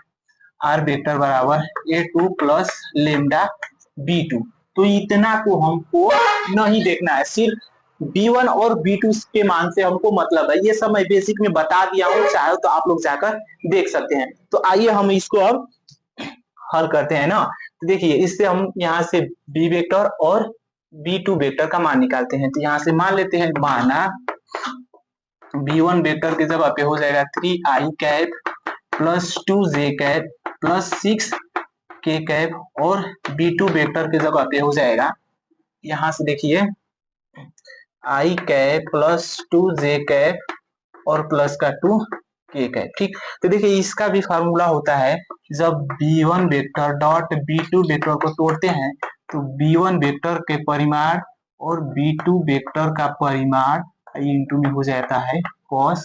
आर वेक्टर बराबर A2 प्लस लेमडा B2। तो इतना को हमको नहीं देखना है, सिर्फ B1 और B2 के मान से हमको मतलब है, ये सब मैं बेसिक में बता दिया हूँ, चाहे तो आप लोग जाकर देख सकते हैं। तो आइए हम इसको अब हल करते हैं ना। तो देखिए इससे हम यहाँ से B वेक्टर और B2 वेक्टर का मान निकालते हैं। तो यहाँ से मान लेते हैं, माना B1 वेक्टर की जगह पे हो जाएगा 3i cap plus 2j cap plus 6k cap, और B2 वेक्टर की जगह पे हो जाएगा, यहाँ से देखिए i cap plus 2j cap और प्लस का 2k कैप। ठीक, तो देखिए इसका भी फार्मूला होता है, जब B1 vector dot B2 vector को तोड़ते हैं तो B1 वेक्टर के परिमाण और B2 वेक्टर का परिमाण इंटू में हो जाता है cos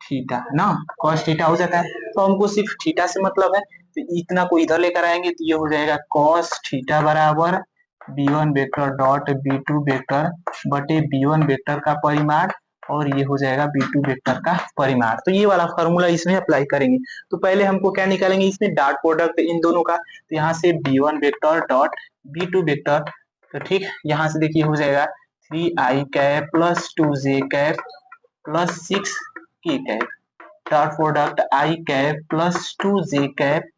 थीटा ना, cos थीटा हो जाता है। तो हमको सिर्फ थीटा से मतलब है, तो इतना को इधर लेकर आएंगे तो ये हो जाएगा cos थीटा बराबर B1 vector dot B2 vector बटे B1 वेक्टर का परिमाण, और ये हो जाएगा B2 वेक्टर का परिमाण। तो ये वाला फॉर्मूला इसमें अप्लाई करेंगे। तो पहले हमको क्या निकालेंगे, इसमें डॉट प्रोडक्ट इन दोनों का, तो यहाँ से B1 vector dot B2 vector, तो ठीक यहाँ से देखिए हो जाएगा 3i cap plus 2j cap plus 6k cap, dot product i cap plus 2j cap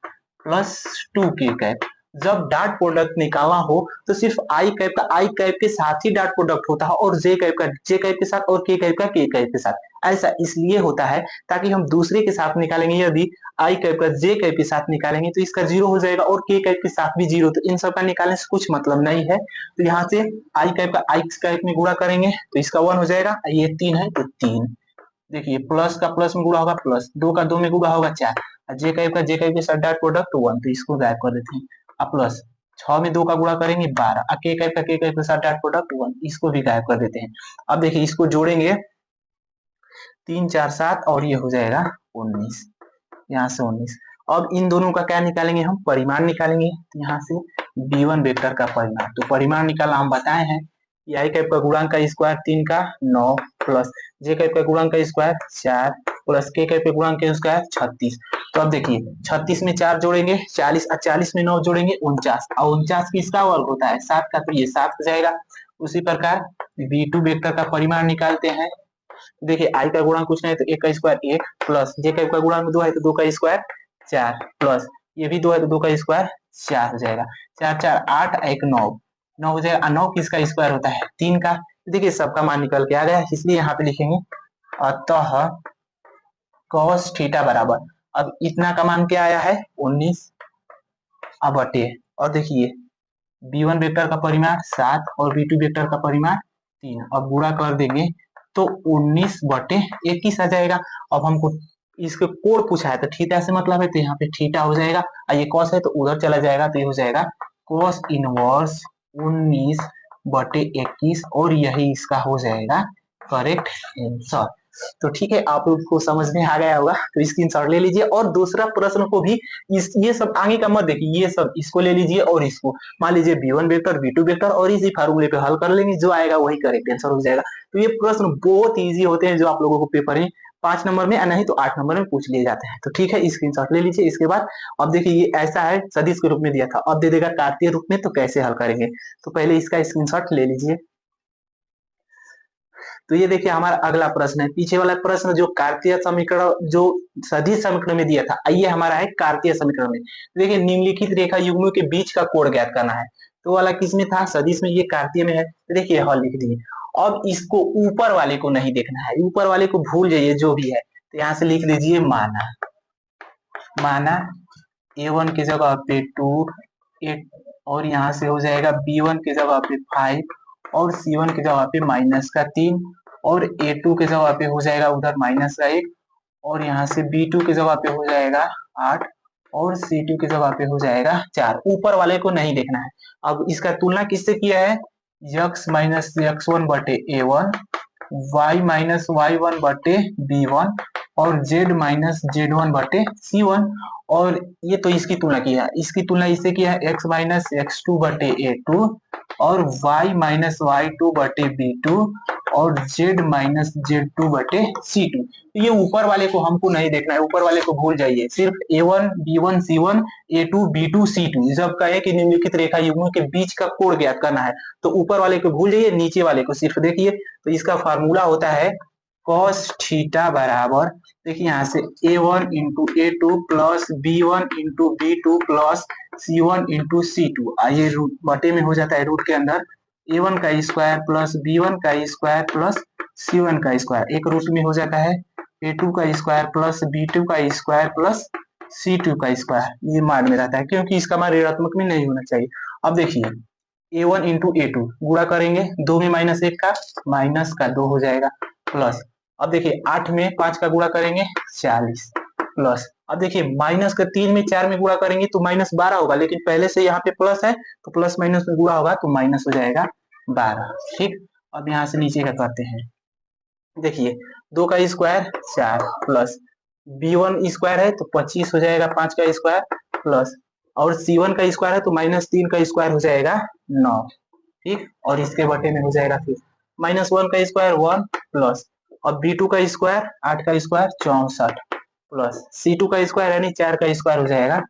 plus 2k cap. जब डॉट प्रोडक्ट निकालना हो तो सिर्फ आई कैप का आई कैप के साथ ही डॉट प्रोडक्ट होता है और जे कैप का जे कैप के साथ और के कैप का के कैप के साथ। ऐसा इसलिए होता है ताकि हम दूसरे के साथ निकालेंगे, यदि आई कैप का जे कैप के साथ निकालेंगे तो इसका जीरो हो जाएगा और के कैप के साथ भी जीरो, तो इन सब का निकालने से कुछ मतलब नहीं है। तो यहाँ से आई कैप का आई कैप में गुणा करेंगे तो इसका 1 हो जाएगा, ये 3 है तो 3। देखिए प्लस का प्लस में गुणा होगा प्लस, 2 का 2 में गुणा होगा 4, जे कैप का जे कैप के साथ डॉट प्रोडक्ट 1, तो इसको गायब कर देते हैं। अब प्लस 6 में 2 का गुणा करेंगे 12, के कैप का के कैप के साथ डॉट प्रोडक्ट 1, इसको भी गायब कर देते हैं। अब देखिए इसको जोड़ेंगे 3 4 7 और ये हो जाएगा 19, यहाँ से 19। अब इन दोनों का क्या निकालेंगे, हम परिमाण निकालेंगे। तो यहाँ से b1 वेक्टर का परिमाण, तो परिमाण निकालना हम बताए हैं, आई कैप का गुणांक का स्क्वायर 3 का 9 प्लस जे कैप का गुणांक का स्क्वायर 4 प्लस के कैप का गुणांक का स्क्वायर 36। तो अब देखिए 36 में 4 जोड़ेंगे 40 और 40 में 9 जोड़ेंगे 49, और 49 किसका वर्ग होता है 7 का, तो ये 7 हो जाएगा। उसी प्रकार b2 वेक्टर का परिमाण निकालते हैं। देखिए आई का गुणांक कुछ नहीं है तो 1 का स्क्वायर 1 प्लस जे कैप का गुणांक 2 है तो 2 का स्क्वायर 4 प्लस ये भी 2 है तो 2 का स्क्वायर 4 हो जाएगा। 4 4 8 1 9 9 हो जाएगा। 9 किसका स्क्वायर होता है 3 का। देखिए सबका मान निकल के आ गया, इसलिए यहाँ पे लिखेंगे अतः cos थीटा बराबर, अब इतना का मान क्या आया है 19, अब बटे, और देखिए b1 वेक्टर का परिमाण 7 और b2 वेक्टर का परिमाण 3, अब गुणा कर देंगे तो 19 बटे 21 आ जाएगा। अब हमको इसके कोण पूछा है तो थीटा से मतलब है, तो यहाँ पे थीटा हो जाएगा, और ये कॉस है तो उधर चला जाएगा, तो ये हो जाएगा cos इनवर्स 19 बटे 21, और यही इसका हो जाएगा करेक्ट आंसर। तो ठीक है, आप लोग को समझ में आ गया होगा, तो स्क्रीनशॉट ले लीजिए। और दूसरा प्रश्न को भी ये सब आगे का मत देखिए, ये सब इसको ले लीजिए और इसको मान लीजिए b1 वेक्टर b2 वेक्टर और इसी फार्मूले पे हल कर लेंगे, जो आएगा वही करेक्ट आंसर हो जाएगा। तो ये प्रश्न बहुत इजी होते हैं जो आप लोगों को पेपर में 5 नंबर में नहीं तो 8 नंबर में पूछ लिए जाते हैं। तो ठीक है, स्क्रीनशॉट ले लीजिए। इसके बाद अब देखिए ये ऐसा है सदिश के रूप में दिया था, अब दे देगा कार्तीय रूप में, तो कैसे हल करेंगे, तो पहले इसका स्क्रीनशॉट ले लीजिए। तो ये देखिए हमारा अगला प्रश्न है, पीछे वाला प्रश्न जो कार्तीय समीकरण जो सदिश समीकरण में दिया था, आइए हमारा है कार्तीय समीकरण में। देखिए निम्नलिखित रेखा युग्मों के बीच का कोण ज्ञात करना है, तो वाला किसमें था सदिश में, ये कार्तीय में है। तो देखिए हल लिख दिए। अब इसको ऊपर वाले को नहीं देखना है, ऊपर वाले को भूल जाइए जो भी है, तो यहाँ से लिख दीजिए माना, माना a1 की जगह पे 2 8 और यहाँ से हो जाएगा b1 की जगह पे 5 और c1 की जगह पे -3 और a2 की जगह पे हो जाएगा उधर -1 और यहाँ से b2 की जगह पे हो जाएगा 8 और c2 की जगह पे हो जाएगा 4। ऊपर वाले को नहीं देखना है। अब इसका तुलना किससे किया है, x माइनस x1 बटे a1, y माइनस y1 बटे b1 और z माइनस z1 बटे c1, और ये तो इसकी तुलना किया है, इसकी तुलना इससे किया है x माइनस x2 बटे a2 और y माइनस y2 बटे b2 और z माइनस z2 बटे c2। तो ये ऊपर वाले को हमको नहीं देखना है, ऊपर वाले को भूल जाइए, सिर्फ a1 b1 c1 a2 b2 c2 जब कहे कि निम्नलिखित रेखा युग्मों के बीच का कोण ज्ञात करना है, तो ऊपर वाले को भूल जाइए, नीचे वाले को सिर्फ देखिए। तो इसका फार्मूला होता है cos थीटा बराबर, देखिए यहाँ से a1 into a2 plus b1 into b2 plus c1 into c2, ये रूट बटे में हो जाता है, रूट के अंदर a1 का स्क्वायर प्लस b1 का स्क्वायर प्लस c1 का स्क्वायर, एक रूट में हो जाता है a2 का स्क्वायर प्लस b2 का स्क्वायर प्लस c2 का स्क्वायर, ये मान में रहता है क्योंकि इसका मान ऋणात्मक में नहीं होना चाहिए। अब देखिए a1 इंटू a2 गुणा करेंगे, 2 में -1 का माइनस का 2 हो जाएगा प्लस, अब देखिए 8 में 5 का गुणा करेंगे 40 प्लस, अब देखिए माइनस का 3 में 4 में गुणा करेंगे तो -12 होगा, लेकिन पहले से यहाँ पे प्लस है तो प्लस माइनस में गुणा होगा तो माइनस हो जाएगा 12। ठीक, अब यहाँ से नीचे का करते हैं, देखिए 2 का स्क्वायर 4 प्लस b1 स्क्वायर है तो 25 हो जाएगा 5 का स्क्वायर प्लस, और c1 का स्क्वायर है तो -3 का स्क्वायर हो जाएगा 9। ठीक, और इसके बटे में हो जाएगा फिर -1 का स्क्वायर 1 प्लस, और b2 का स्क्वायर 8 का स्क्वायर 64 प्लस c2 का स्क्वायर यानी 4 का स्क्वायर हो जाएगा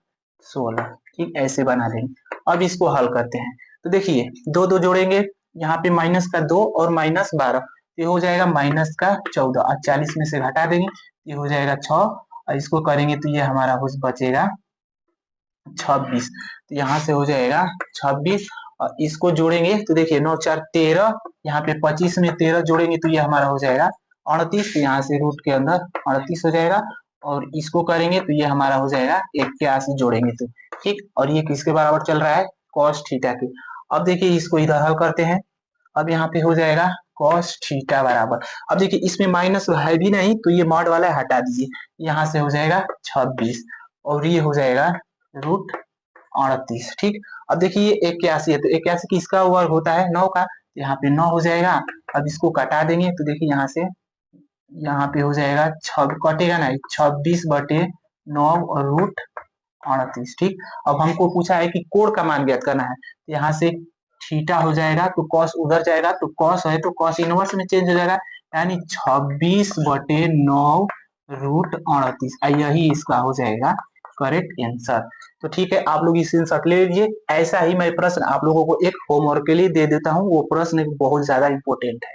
16। ठीक, ऐसे बना देंगे। अब इसको हल करते हैं, तो देखिए 2 2 जोड़ेंगे यहाँ पे माइनस का 2 और माइनस 12, ये हो जाएगा माइनस का 14 और 40 में से घटा देंगे ये हो जाएगा 6 और इसको करेंगे तो ये हमारा बचेगा 26। तो यहाँ से हो जाएगा 26 और इसको जोड़ेंगे तो देखिए 9 4 13, यहाँ पे 25 में 13 जोड़ेंगे तो ये हमारा हो जाएगा 38। तो यहाँ से रूट के अंदर 38 हो जाएगा और इसको करेंगे तो ये हमारा हो जाएगा 81 जोड़ेंगे तो ठीक। और ये किसके बराबर चल रहा है, कॉस थीटा के। अब देखिए इसको इधर हल करते हैं, अब यहाँ पे हो जाएगा कॉस थीटा बराबर, अब देखिए इसमें माइनस है भी नहीं तो ये मॉड वाला हटा दीजिए, यहाँ से हो जाएगा 26 और ये हो जाएगा रूट 38 ठीक। अब देखिए ये 81 है तो 81 किसका वर्ग होता है 9 का, यहाँ पे 9 हो जाएगा। अब इसको कटा देंगे तो देखिए यहाँ से यहाँ पे हो जाएगा कटेगा नहीं 26/9 और रूट 38 ठीक। अब हमको पूछा है कि कोण का मान ज्ञात करना है, तो यहाँ से थीटा हो जाएगा तो कॉस उधर जाएगा तो कॉस है तो कॉस इनवर्स में चेंज हो जाएगा, यानी 26/9 रूट 38, यही इसका हो जाएगा करेक्ट आंसर। तो ठीक है आप लोग स्क्रीनशॉट ले लीजिए। ऐसा ही मैं प्रश्न आप लोगों को एक होमवर्क के लिए दे देता हूँ, वो प्रश्न बहुत ज्यादा इंपॉर्टेंट है।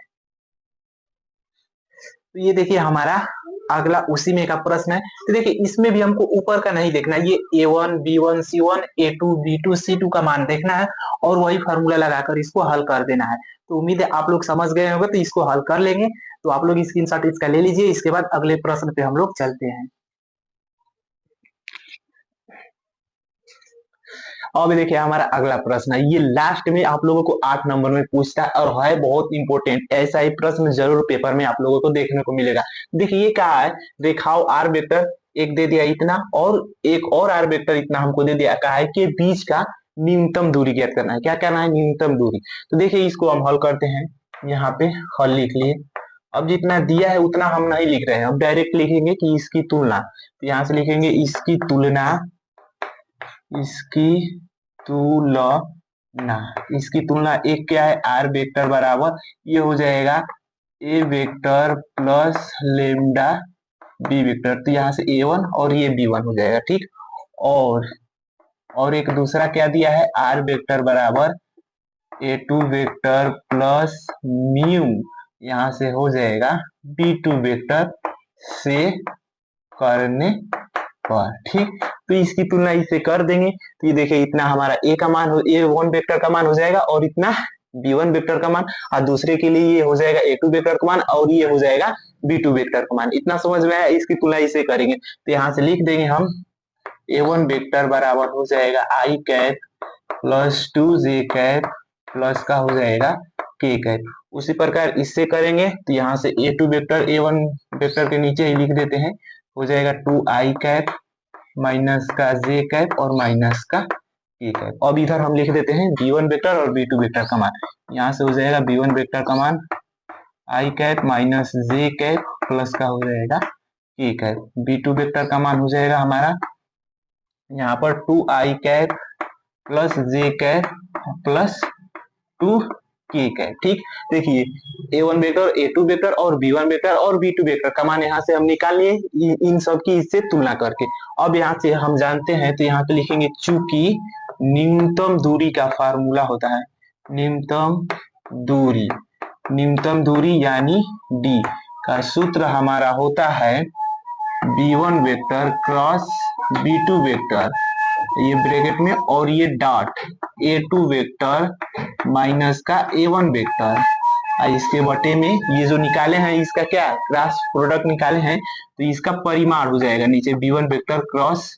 तो ये देखिए हमारा अगला उसी में का प्रश्न है। तो देखिए इसमें भी हमको ऊपर का नहीं देखना, ये a1 b1 c1 a2 b2 c2 का मान देखना है और वही फार्मूला लगाकर इसको हल कर देना है। तो उम्मीद है आप लोग समझ गए होंगे, तो इसको हल कर लेंगे। तो आप लोग स्क्रीनशॉट इसका ले लीजिए, इसके बाद अगले प्रश्न पे हम लोग चलते हैं। अब देखिए हमारा अगला प्रश्न है, ये लास्ट में आप लोगों को 8 नंबर में पूछता है और है बहुत इंपॉर्टेंट। ऐसा ही प्रश्न जरूर पेपर में आप लोगों को देखने को मिलेगा। देखिए ये क्या है, रेखाओं आर वेक्टर एक दे दिया इतना और एक और आर वेक्टर इतना हमको दे दिया, कहा है कि बीच का न्यूनतम दूरी ज्ञात करना है। क्या करना है, न्यूनतम दूरी। तो देखिए इसको हम हल करते हैं, यहाँ पे हल लिख लिए। अब जितना दिया है उतना हम नहीं लिख रहे हैं, अब डायरेक्ट लिखेंगे कि इसकी तुलना। तो यहाँ से लिखेंगे इसकी तुलना, इसकी तुलना, इसकी तुलना एक क्या है आर वेक्टर बराबर, ये हो जाएगा a vector plus lambda b vector. तो यहाँ से a1 और ये b1 हो जाएगा ठीक। और एक दूसरा क्या दिया है आर वेक्टर बराबर a2 वेक्टर प्लस म्यू, यहाँ से हो जाएगा b2 वेक्टर से करने पर ठीक। तो इसकी तुलना इसे कर देंगे तो ये देखिए इतना हमारा a का मान a1 वेक्टर का मान हो जाएगा और इतना b1 वेक्टर का मान, और दूसरे के लिए ये हो जाएगा a2 वेक्टर का मान और ये हो जाएगा b2 वेक्टर का मान। इतना समझ में आया, इसकी तुलना इसे करेंगे तो यहाँ से लिख देंगे हम a1 वेक्टर बराबर हो जाएगा i cap plus 2j cap plus का हो जाएगा k कैप। उसी प्रकार इससे करेंगे तो यहाँ से a2 वेक्टर a1 वेक्टर के नीचे ही लिख देते हैं, हो जाएगा 2i कैप माइनस का j कैप और माइनस का k कैप। अब इधर हम लिख देते हैं b1 वेक्टर और b2 वेक्टर का मान, यहाँ से हो जाएगा b1 वेक्टर का मान i cap minus j cap plus का हो जाएगा k कैप। b2 वेक्टर का मान हो जाएगा हमारा यहाँ पर 2i cap plus j cap plus 2k cap ठीक। देखिए a1 वेक्टर a2 वेक्टर और b1 वेक्टर और b2 वेक्टर का मान यहाँ से हम निकाल लिए इन सब की इससे तुलना करके। अब यहाँ से हम जानते हैं तो यहाँ पे लिखेंगे चूंकि न्यूनतम दूरी का फार्मूला होता है, न्यूनतम दूरी यानी d का सूत्र हमारा होता है b1 vector cross b2 vector, ये ब्रैकेट में और ये डॉट a2 वेक्टर माइनस का a1 वेक्टर, इसके बटे में ये जो निकाले हैं इसका क्या क्रॉस प्रोडक्ट निकाले हैं तो इसका परिमाण हो जाएगा नीचे b1 vector cross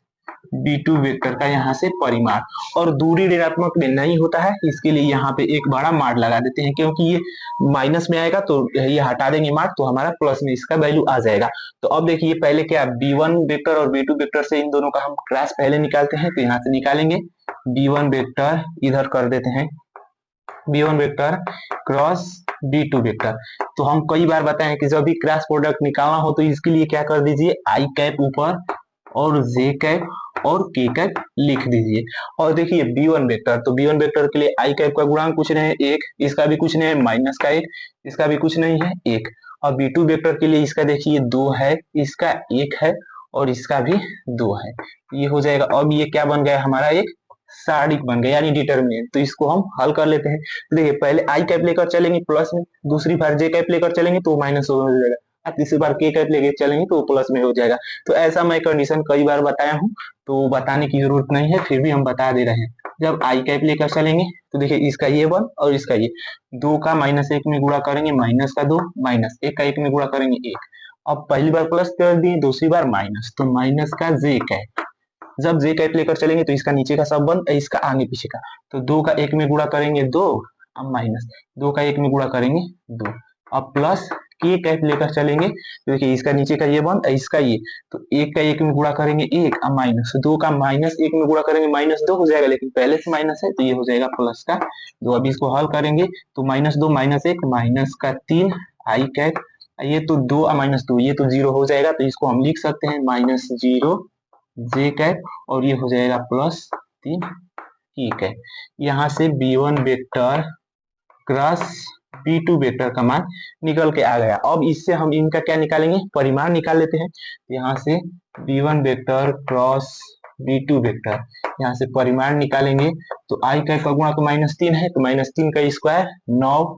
b2 vector का यहाँ से परिमाण। और दूरी ऋणात्मक में नहीं होता है, इसके लिए यहाँ पे एक बड़ा मार्क लगा देते हैं, क्योंकि ये माइनस में आएगा तो ये हटा देंगे मार्क तो हमारा प्लस में इसका वैल्यू आ जाएगा। तो अब देखिए पहले क्या b1 वेक्टर और b2 वेक्टर से इन दोनों का हम क्रॉस पहले निकालते हैं, तो यहाँ से निकालेंगे b1 वेक्टर इधर कर देते हैं b1 vector cross b2 vector. तो हम कई बार बताए हैं कि जब भी क्रॉस प्रोडक्ट निकालना हो तो इसके लिए क्या कर दीजिए आई कैप ऊपर और जे कैप और के कैप लिख दीजिए। और देखिए b1 वेक्टर, तो b1 वेक्टर के लिए आई कैप का गुणांक कुछ नहीं है 1, इसका भी कुछ नहीं है माइनस का 1, इसका भी कुछ नहीं है 1। और b2 वेक्टर के लिए इसका देखिए 2 है, इसका 1 है और इसका भी 2 है, ये हो जाएगा। अब ये क्या बन गया हमारा एक सारणिक बन गया यानी डिटर्मिनेंट। तो इसको हम हल कर लेते हैं। तो देखिए पहले आई कैप लेकर चलेंगे प्लस में, दूसरी बार जे कैप लेकर चलेंगे तो माइनस हो जाएगा, और तीसरी बार के कैप लेकर चलेंगे तो प्लस में हो जाएगा। तो ऐसा मैं कंडीशन कई बार बताया हूँ, तो बताने की जरूरत नहीं है, फिर भी हम बता दे रहे हैं। जब आई कैप लेकर चलेंगे तो देखिए इसका ये 1 और इसका ये 2 का -1 में गुणा करेंगे माइनस का 2, माइनस 1 का 1 में गुणा करेंगे 1। अब पहली बार प्लस कर दिए, दूसरी बार माइनस, तो माइनस का जे कैप। जब जे कैप लेकर चलेंगे तो इसका नीचे का सब बंद, इसका आगे पीछे का, तो 2 का 1 में गुणा करेंगे 2, अब माइनस 2 का 1 में गुणा करेंगे 2, अब प्लस के कैप लेकर चलेंगे तो देखिए इसका नीचे का ये बंद, इसका ये, तो 1 का 1 में गुणा करेंगे 1, अब माइनस 2 का -1 में गुणा करेंगे -2 हो जाएगा, लेकिन पहले से माइनस है तो ये हो जाएगा प्लस का 2। अब इसको हल करेंगे तो -2 -1 माइनस का 3 आई कैप, ये तो 2 -2 ये तो 0 हो जाएगा, तो इसको हम लिख सकते हैं -0 जे कैप, और ये हो जाएगा +3। ठीक है, यहाँ से b1 vector cross b2 vector का मान निकल के आ गया। अब इससे हम इनका क्या निकालेंगे, परिमाण निकाल लेते हैं। यहाँ से b1 vector cross b2 vector, यहाँ से परिमाण निकालेंगे तो आई कैप का गुणा तो -3 है, तो -3 का स्क्वायर 9,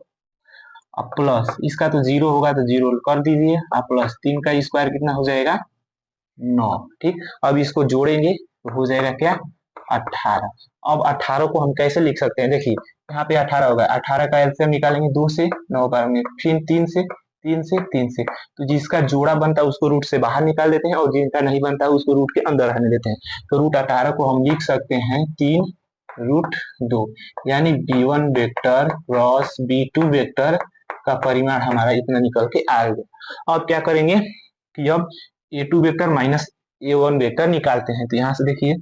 अब प्लस इसका तो 0 होगा तो 0 कर दीजिए, अब +3 का स्क्वायर कितना हो जाएगा 9। ठीक, अब इसको जोड़ेंगे तो हो जाएगा क्या 18। अब 18 को हम कैसे लिख सकते हैं, देखिए यहाँ पे 18 होगा, 18 का एलसीएम निकालेंगे 2 से 9 बार में, फिर 3 से 3 से 3 से, तो जिसका जोड़ा बनता है उसको रूट से बाहर निकाल देते हैं, और जिनका नहीं बनता है उसको रूट के अंदर रहने देते हैं। तो √18 को हम लिख सकते हैं 3√2, यानी b1 vector cross b2 vector का परिमाण हमारा इतना निकल के आ गया। अब क्या करेंगे कि अब a2 vector minus a1 vector निकालते हैं। तो यहाँ से देखिए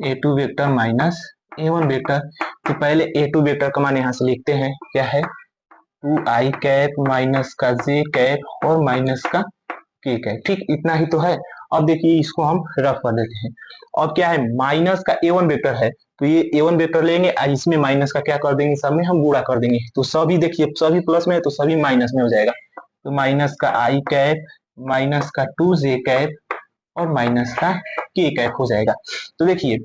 a2 vector minus a1 vector, तो पहले a2 वेक्टर का मान यहाँ से लिखते हैं, क्या है 2i कैप माइनस का j कैप और माइनस का k कैप। ठीक, इतना ही तो है। अब देखिए इसको हम रफ कर देते हैं। अब क्या है, माइनस का a1 वेक्टर है, तो ये a1 वेक्टर लेंगे और इसमें माइनस का क्या कर देंगे, सब में हम गुणा कर देंगे, तो सभी देखिए सभी प्लस में है तो सभी माइनस में हो जाएगा। तो माइनस का i कैप माइनस का 2j कैप और माइनस का k कैप हो जाएगा। तो देखिए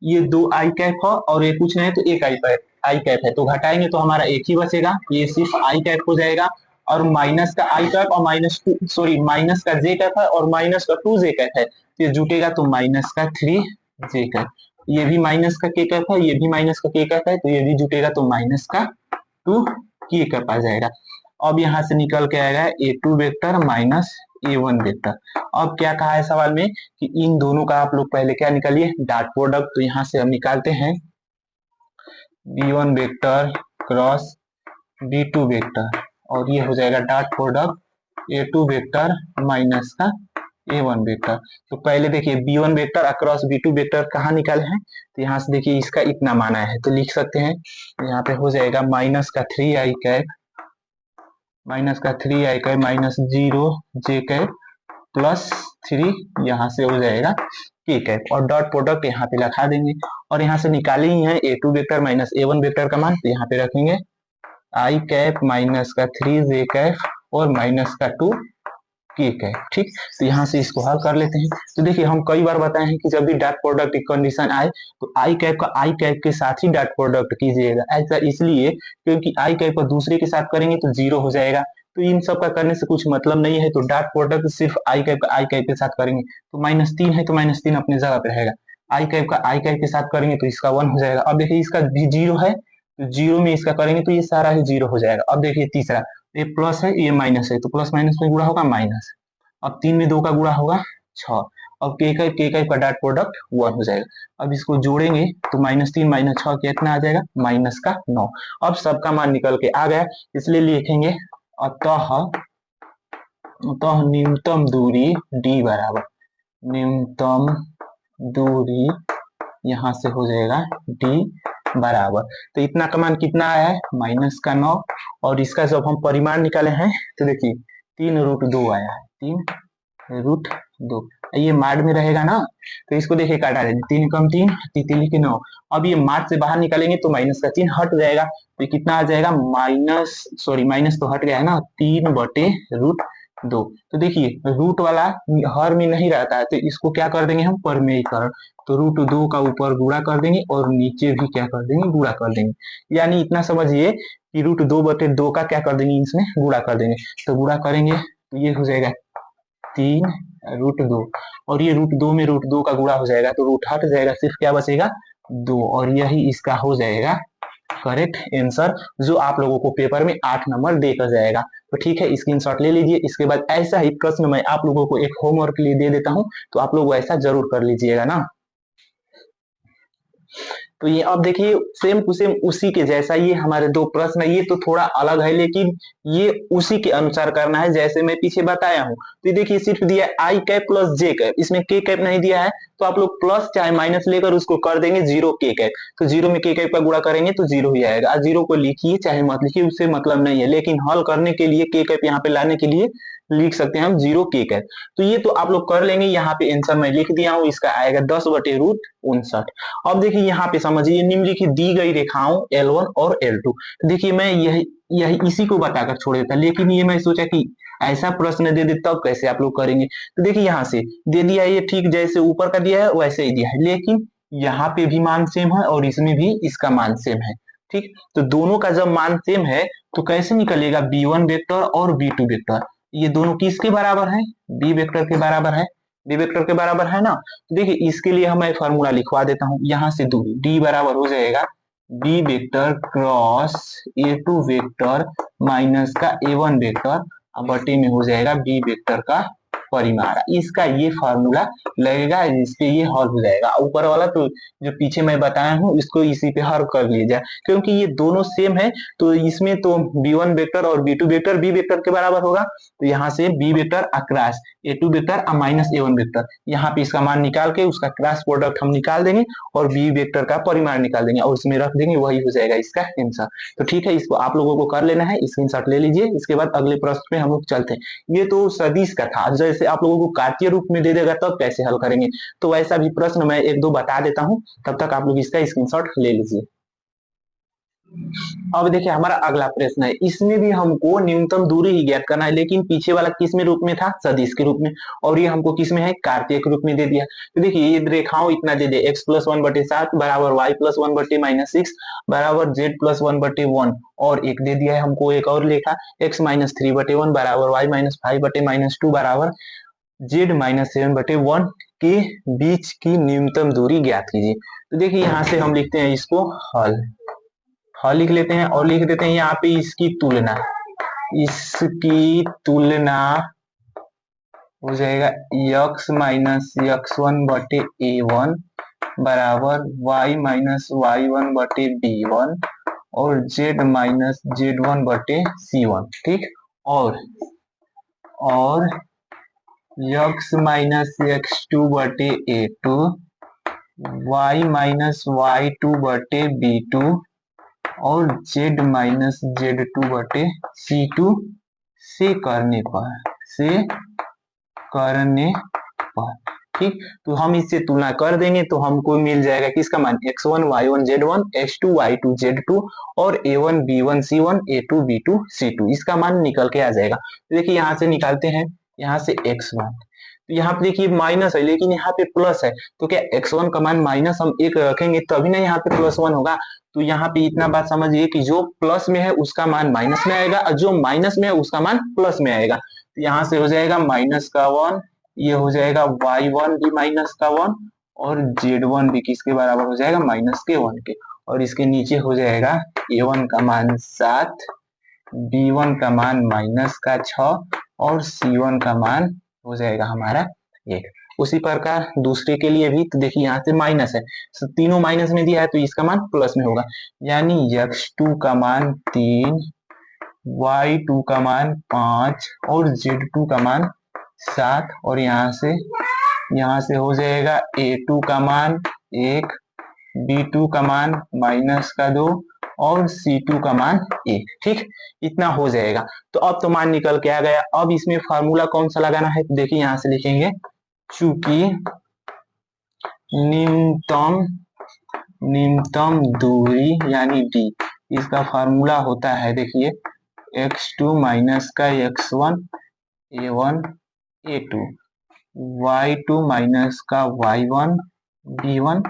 ये 2 आई कैप है और ये कुछ नहीं तो एक आई कैप है, तो घटाएंगे तो हमारा एक ही बचेगा, ये सिर्फ आई कैप हो जाएगा, और माइनस का आई कैप और माइनस का जे कैप है और माइनस का 2j कैप है, तो ये जुटेगा तो माइनस का 3j कैप, ये भी माइनस का k कैप है, ये भी माइनस का k कैप है, तो ये भी जुटेगा तो माइनस का 2k कैप आ जाएगा। अब यहाँ से निकल के आएगा a2 vector minus a1 vector. अब क्या कहा है सवाल में कि इन दोनों का आप लोग पहले क्या निकालिए, डॉट प्रोडक्ट। तो यहाँ से हम निकालते हैं b1 vector cross b2 vector, और ये हो जाएगा dot product a2 vector minus का a1 वेक्टर। तो पहले देखिए b1 vector across b2 vector कहाँ निकाले हैं, तो यहाँ से देखिए इसका इतना माना है, तो लिख सकते हैं यहाँ पे हो जाएगा माइनस का 3i कैप माइनस का 3i cap minus 0j cap plus 3, यहाँ से हो जाएगा k कैप, और डॉट प्रोडक्ट यहाँ पे लगा देंगे। और यहाँ से निकाले ही है a2 vector minus a1 vector का मान, तो यहाँ पे रखेंगे i कैप माइनस का 3j कैप और माइनस का 2k कैप। ठीक, तो यहाँ से इसको हल कर लेते हैं। तो देखिए हम कई बार बताए हैं कि जब भी डॉट प्रोडक्ट की कंडीशन आए तो आई कैप का आई कैप के साथ ही डॉट प्रोडक्ट कीजिएगा। ऐसा इसलिए क्योंकि आई कैप को दूसरे के साथ करेंगे तो 0 हो जाएगा, तो इन सब का करने से कुछ मतलब नहीं है। तो डॉट प्रोडक्ट सिर्फ आई कैप का आई कैप के साथ करेंगे तो -3 है तो -3 अपनी जगह पे रहेगा, आई कैप का आई कैप के साथ करेंगे तो इसका 1 हो जाएगा। अब देखिए इसका भी 0 है तो 0 में इसका करेंगे तो ये सारा ही 0 हो जाएगा। अब देखिए तीसरा, ये प्लस है ये माइनस है, तो प्लस माइनस में गुणा होगा माइनस, अब 3 में 2 का गुणा होगा 6, अब k कैप का डॉट प्रोडक्ट 1 हो जाएगा। अब इसको जोड़ेंगे तो -3 - 6 कितना आ जाएगा माइनस का 9। अब सबका मान निकल के आ गया, इसलिए लिखेंगे अतः न्यूनतम दूरी d बराबर न्यूनतम दूरी यहाँ से हो जाएगा d बराबर, तो इतना का मान कितना आया है -9, और इसका जब हम परिमाण निकाले हैं तो देखिए 3√2 आया है, 3√2, ये माड में रहेगा ना, तो इसको देखिए काटा देंगे 3 कम 3 तितली के 9। अब ये माड से बाहर निकालेंगे तो माइनस का चिन्ह हट जाएगा, तो कितना आ जाएगा माइनस तो हट गया है ना 3/√3 2। तो देखिए रूट वाला हर में नहीं रहता है, तो इसको क्या कर देंगे हम, परमेयीकरण। तो √2 का ऊपर गुणा कर देंगे और नीचे भी क्या कर देंगे, गुणा कर देंगे। यानी इतना समझिए कि √2/2 का क्या कर देंगे, इसमें गुणा कर देंगे। तो गुणा करेंगे तो ये हो जाएगा 3√2, और ये √2 में √2 का गुणा हो जाएगा तो रूट हट जाएगा, सिर्फ क्या बचेगा 2, और यही इसका हो जाएगा करेक्ट आंसर, जो आप लोगों को पेपर में 8 नंबर देकर जाएगा। तो ठीक है, स्क्रीनशॉट ले लीजिए। इसके बाद ऐसा ही प्रश्न मैं आप लोगों को एक होमवर्क के लिए दे देता हूं, तो आप लोग ऐसा जरूर कर लीजिएगा ना। तो ये अब देखिए सेम टू सेम उसी के जैसा ये हमारे दो प्रश्न है, ये तो थोड़ा अलग है लेकिन ये उसी के अनुसार करना है जैसे मैं पीछे बताया हूँ। तो ये देखिए सिर्फ दिया है आई कैप प्लस जे कैप, इसमें के कैप नहीं दिया है, तो आप लोग प्लस चाहे माइनस लेकर उसको कर देंगे 0 के कैप। तो 0 में के कैप का गुणा करेंगे तो 0 ही आएगा। 0 को लिखिए चाहे मत लिखिए, उससे मतलब नहीं है, लेकिन हल करने के लिए के कैप यहाँ पे लाने के लिए लिख सकते हैं हम 0 के कैप। तो ये तो आप लोग कर लेंगे। यहाँ पे आंसर मैं लिख दिया हूँ, इसका आएगा 10/√59। अब देखिए यहाँ पे समझिए निम्नलिखित दी गई रेखाओं L1 और L2। तो देखिए मैं यही यही इसी को बताकर छोड़ देता, लेकिन ये मैं सोचा कि ऐसा प्रश्न दे दे तब कैसे आप लोग करेंगे। तो देखिए यहाँ से दे दिया, ये ठीक जैसे ऊपर का दिया है वैसे ही दिया है, लेकिन यहाँ पे भी मान सेम है और इसमें भी इसका मान सेम है। ठीक, तो दोनों का जब मान सेम है तो कैसे निकलेगा, B1 वेक्टर और B2 वेक्टर, ये दोनों किसके बराबर है, बी वेक्टर के बराबर है, बी वेक्टर के बराबर है ना। तो देखिए इसके लिए हम फॉर्मूला लिखवा देता हूँ, यहाँ से दूरी डी बराबर हो जाएगा B vector cross A2 vector minus का A1 वेक्टर बटे में हो जाएगा बी वेक्टर का परिमाण। इसका ये फॉर्मूला लगेगा, इसके ये हल हो जाएगा। ऊपर वाला तो जो पीछे मैं बताया हूँ इसको इसी पे हल कर लीजिए, क्योंकि ये दोनों सेम है। तो इसमें तो B1 वेक्टर और B2 वेक्टर बी वेक्टर के बराबर होगा, तो यहाँ से B vector across A2 vector minus A1 vector, यहाँ पे इसका मान निकाल के उसका क्रॉस प्रोडक्ट हम निकाल देंगे और बी वेक्टर का परिमाण निकाल देंगे और उसमें रख देंगे, वही हो जाएगा इसका आंसर। तो ठीक है, इसको आप लोगों को कर लेना है, स्क्रीनशॉट ले लीजिए। इसके बाद अगले प्रश्न पे हम लोग चलते हैं। ये तो सदिश का था, जैसे आप लोगों को कार्तीय रूप में दे देगा तब कैसे हल करेंगे, तो वैसा भी प्रश्न मैं एक दो बता देता हूँ, तब तक आप लोग इसका स्क्रीनशॉट ले लीजिए। अब देखिए हमारा अगला प्रश्न है, इसमें भी हमको न्यूनतम दूरी ही ज्ञात करना है, लेकिन पीछे वाला किस में रूप में था, सदिश के रूप में, और ये हमको किस में है, कार्तीय के रूप में दे दिया। तो देखिए ये रेखाओं इतना दे दे, x + 1/7 बराबर y + 1/-6 बराबर z + 1/1, और एक दे दिया है हमको एक और लेखा x - 3/1 बराबर y - 5/-2 बराबर z - 7/1 के बीच की न्यूनतम दूरी ज्ञात कीजिए। तो देखिए यहाँ से हम लिखते हैं इसको हल, हल लिख लेते हैं और लिख देते हैं यहाँ पे इसकी तुलना, इसकी तुलना हो जाएगा x - x1/a1 बराबर y - y1/b1 और z - z1/c1। ठीक, और x - x2/a2 y - y2/b2 और z - z2/c2 से करने पर ठीक। तो हम इससे तुलना कर देंगे तो हमको मिल जाएगा किसका मान, x1 y1 z1 x2 y2 z2 और a1 b1 c1 a2 b2 c2, इसका मान निकल के आ जाएगा। तो देखिए यहाँ से निकालते हैं, यहाँ से x1, तो यहाँ पे देखिए माइनस है लेकिन यहाँ पे प्लस है, तो क्या x1 का मान माइनस हम 1 रखेंगे तभी ना यहाँ पे +1 होगा। तो यहाँ पे इतना बात समझिए कि जो प्लस में है उसका मान माइनस में आएगा और जो माइनस में है उसका मान प्लस में आएगा। तो यहाँ से हो जाएगा -1, ये हो जाएगा y1 भी -1 और z1 भी किसके बराबर हो जाएगा, -1 के, और इसके नीचे हो जाएगा a1 का मान 7, b1 का मान -6 और c1 का मान हो जाएगा हमारा 1। उसी प्रकार दूसरे के लिए भी, तो देखिए यहाँ से माइनस है, तो तीनों माइनस में दिया है तो इसका मान प्लस में होगा, यानी x2 का मान 3, y2 का मान 5 और z2 का मान 7, और यहाँ से हो जाएगा a2 का मान 1, b2 का मान -2 और c2 का मान 1। ठीक, इतना हो जाएगा। तो अब तो मान निकल के आ गया। अब इसमें फार्मूला कौन सा लगाना है, तो देखिए यहाँ से लिखेंगे, चूंकि न्यूनतम दूरी यानी d, इसका फार्मूला होता है देखिए x2 - x1 a1 a2, y2 minus का y1 b1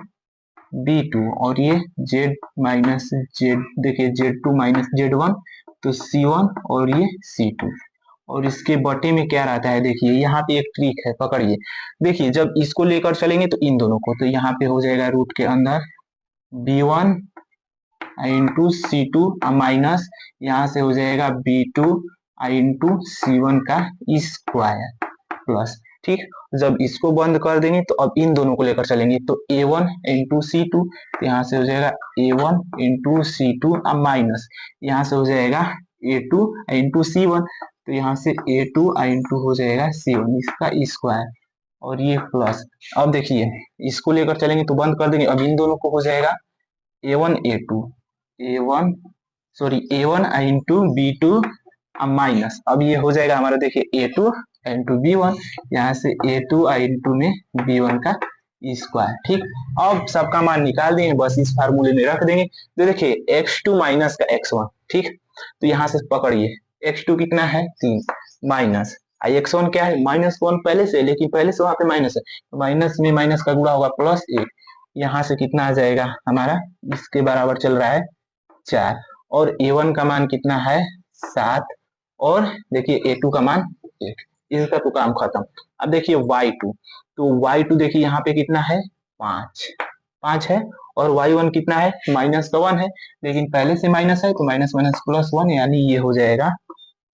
b2, और ये z माइनस z, देखिए z2 माइनस z1 तो c1 और ये c2, और इसके बटे में क्या रहता है, देखिए यहाँ पे एक ट्रिक है, पकड़िए। देखिए जब इसको लेकर चलेंगे तो इन दोनों को, तो यहाँ पे हो जाएगा रूट के अंदर b1 इंटू c2 माइनस यहाँ से हो जाएगा b2 इंटू c1 का स्क्वायर प्लस। ठीक, जब इसको बंद कर देंगे तो अब इन दोनों को लेकर चलेंगे, तो a1 इंटू c2, यहाँ से हो जाएगा a1 इंटू c2 माइनस यहाँ से हो जाएगा a2 इंटू c1, तो यहाँ से a2 इंटू हो जाएगा c1 इसका स्क्वायर, और ये प्लस। अब देखिए इसको लेकर चलेंगे तो बंद कर देंगे, अब इन दोनों को हो जाएगा a1 a2 a1 sorry a1 into b2 minus, अब ये हो जाएगा हमारा, देखिए a2 इंटू b1, यहाँ से a2 इंटू में b1 का स्क्वायर। ठीक, अब सबका मान निकाल देंगे, बस इस फार्मूले में रख देंगे। तो देखिए x2 माइनस का x1, ठीक, तो यहाँ से पकड़िए x2 कितना है 3 माइनस x1 क्या है -1 पहले से, लेकिन पहले से वहां पे माइनस है, तो माइनस में माइनस का गुणा होगा प्लस 1, यहाँ से कितना आ जाएगा हमारा, इसके बराबर चल रहा है 4, और a1 का मान कितना है 7, और देखिए a2 का मान 1, इसका तो काम खत्म। अब देखिए y2, तो y2 देखिए यहाँ पे कितना है 5 है, और y1 कितना है माइनस का 1 है, लेकिन पहले से माइनस है तो माइनस माइनस प्लस 1, यानी ये हो जाएगा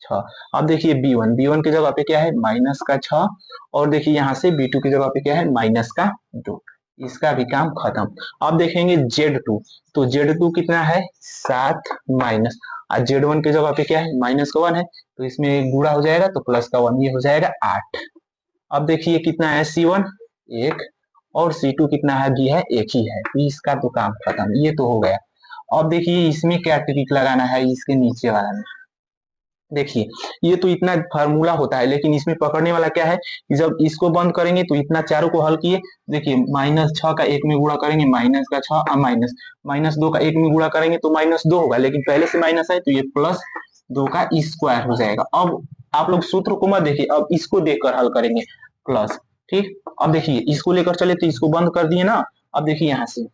6। अब देखिए b1 की जगह पे क्या है माइनस का 6, और देखिए यहाँ से b2 की जगह पे क्या है माइनस का 2, इसका भी काम खत्म। अब देखेंगे Z2, तो Z2 कितना है 7 माइनस, और Z1 की जगह पे क्या है माइनस का 1 है, तो इसमें गुणा हो जाएगा तो प्लस का 1, ये हो जाएगा 8। अब देखिए कितना है C1 1, और C2 कितना है भी है, एक ही है, तो इसका तो काम खत्म, ये तो हो गया। अब देखिए इसमें क्या ट्रिक लगाना है, इसके नीचे वाला में देखिए, ये तो इतना फार्मूला होता है, लेकिन इसमें पकड़ने वाला क्या है कि जब इसको बंद करेंगे तो इतना चारों को हल किए, देखिए -6 का 1 में गुणा करेंगे माइनस का 6 माइनस -2 का 1 में गुणा करेंगे तो -2 होगा, लेकिन पहले से माइनस है तो ये +2 का स्क्वायर हो जाएगा। अब आप लोग सूत्र को मत देखिए, अब इसको देखकर हल करेंगे प्लस। ठीक, अब देखिए इसको लेकर चले तो इसको बंद कर दिए ना, अब देखिए यहाँ से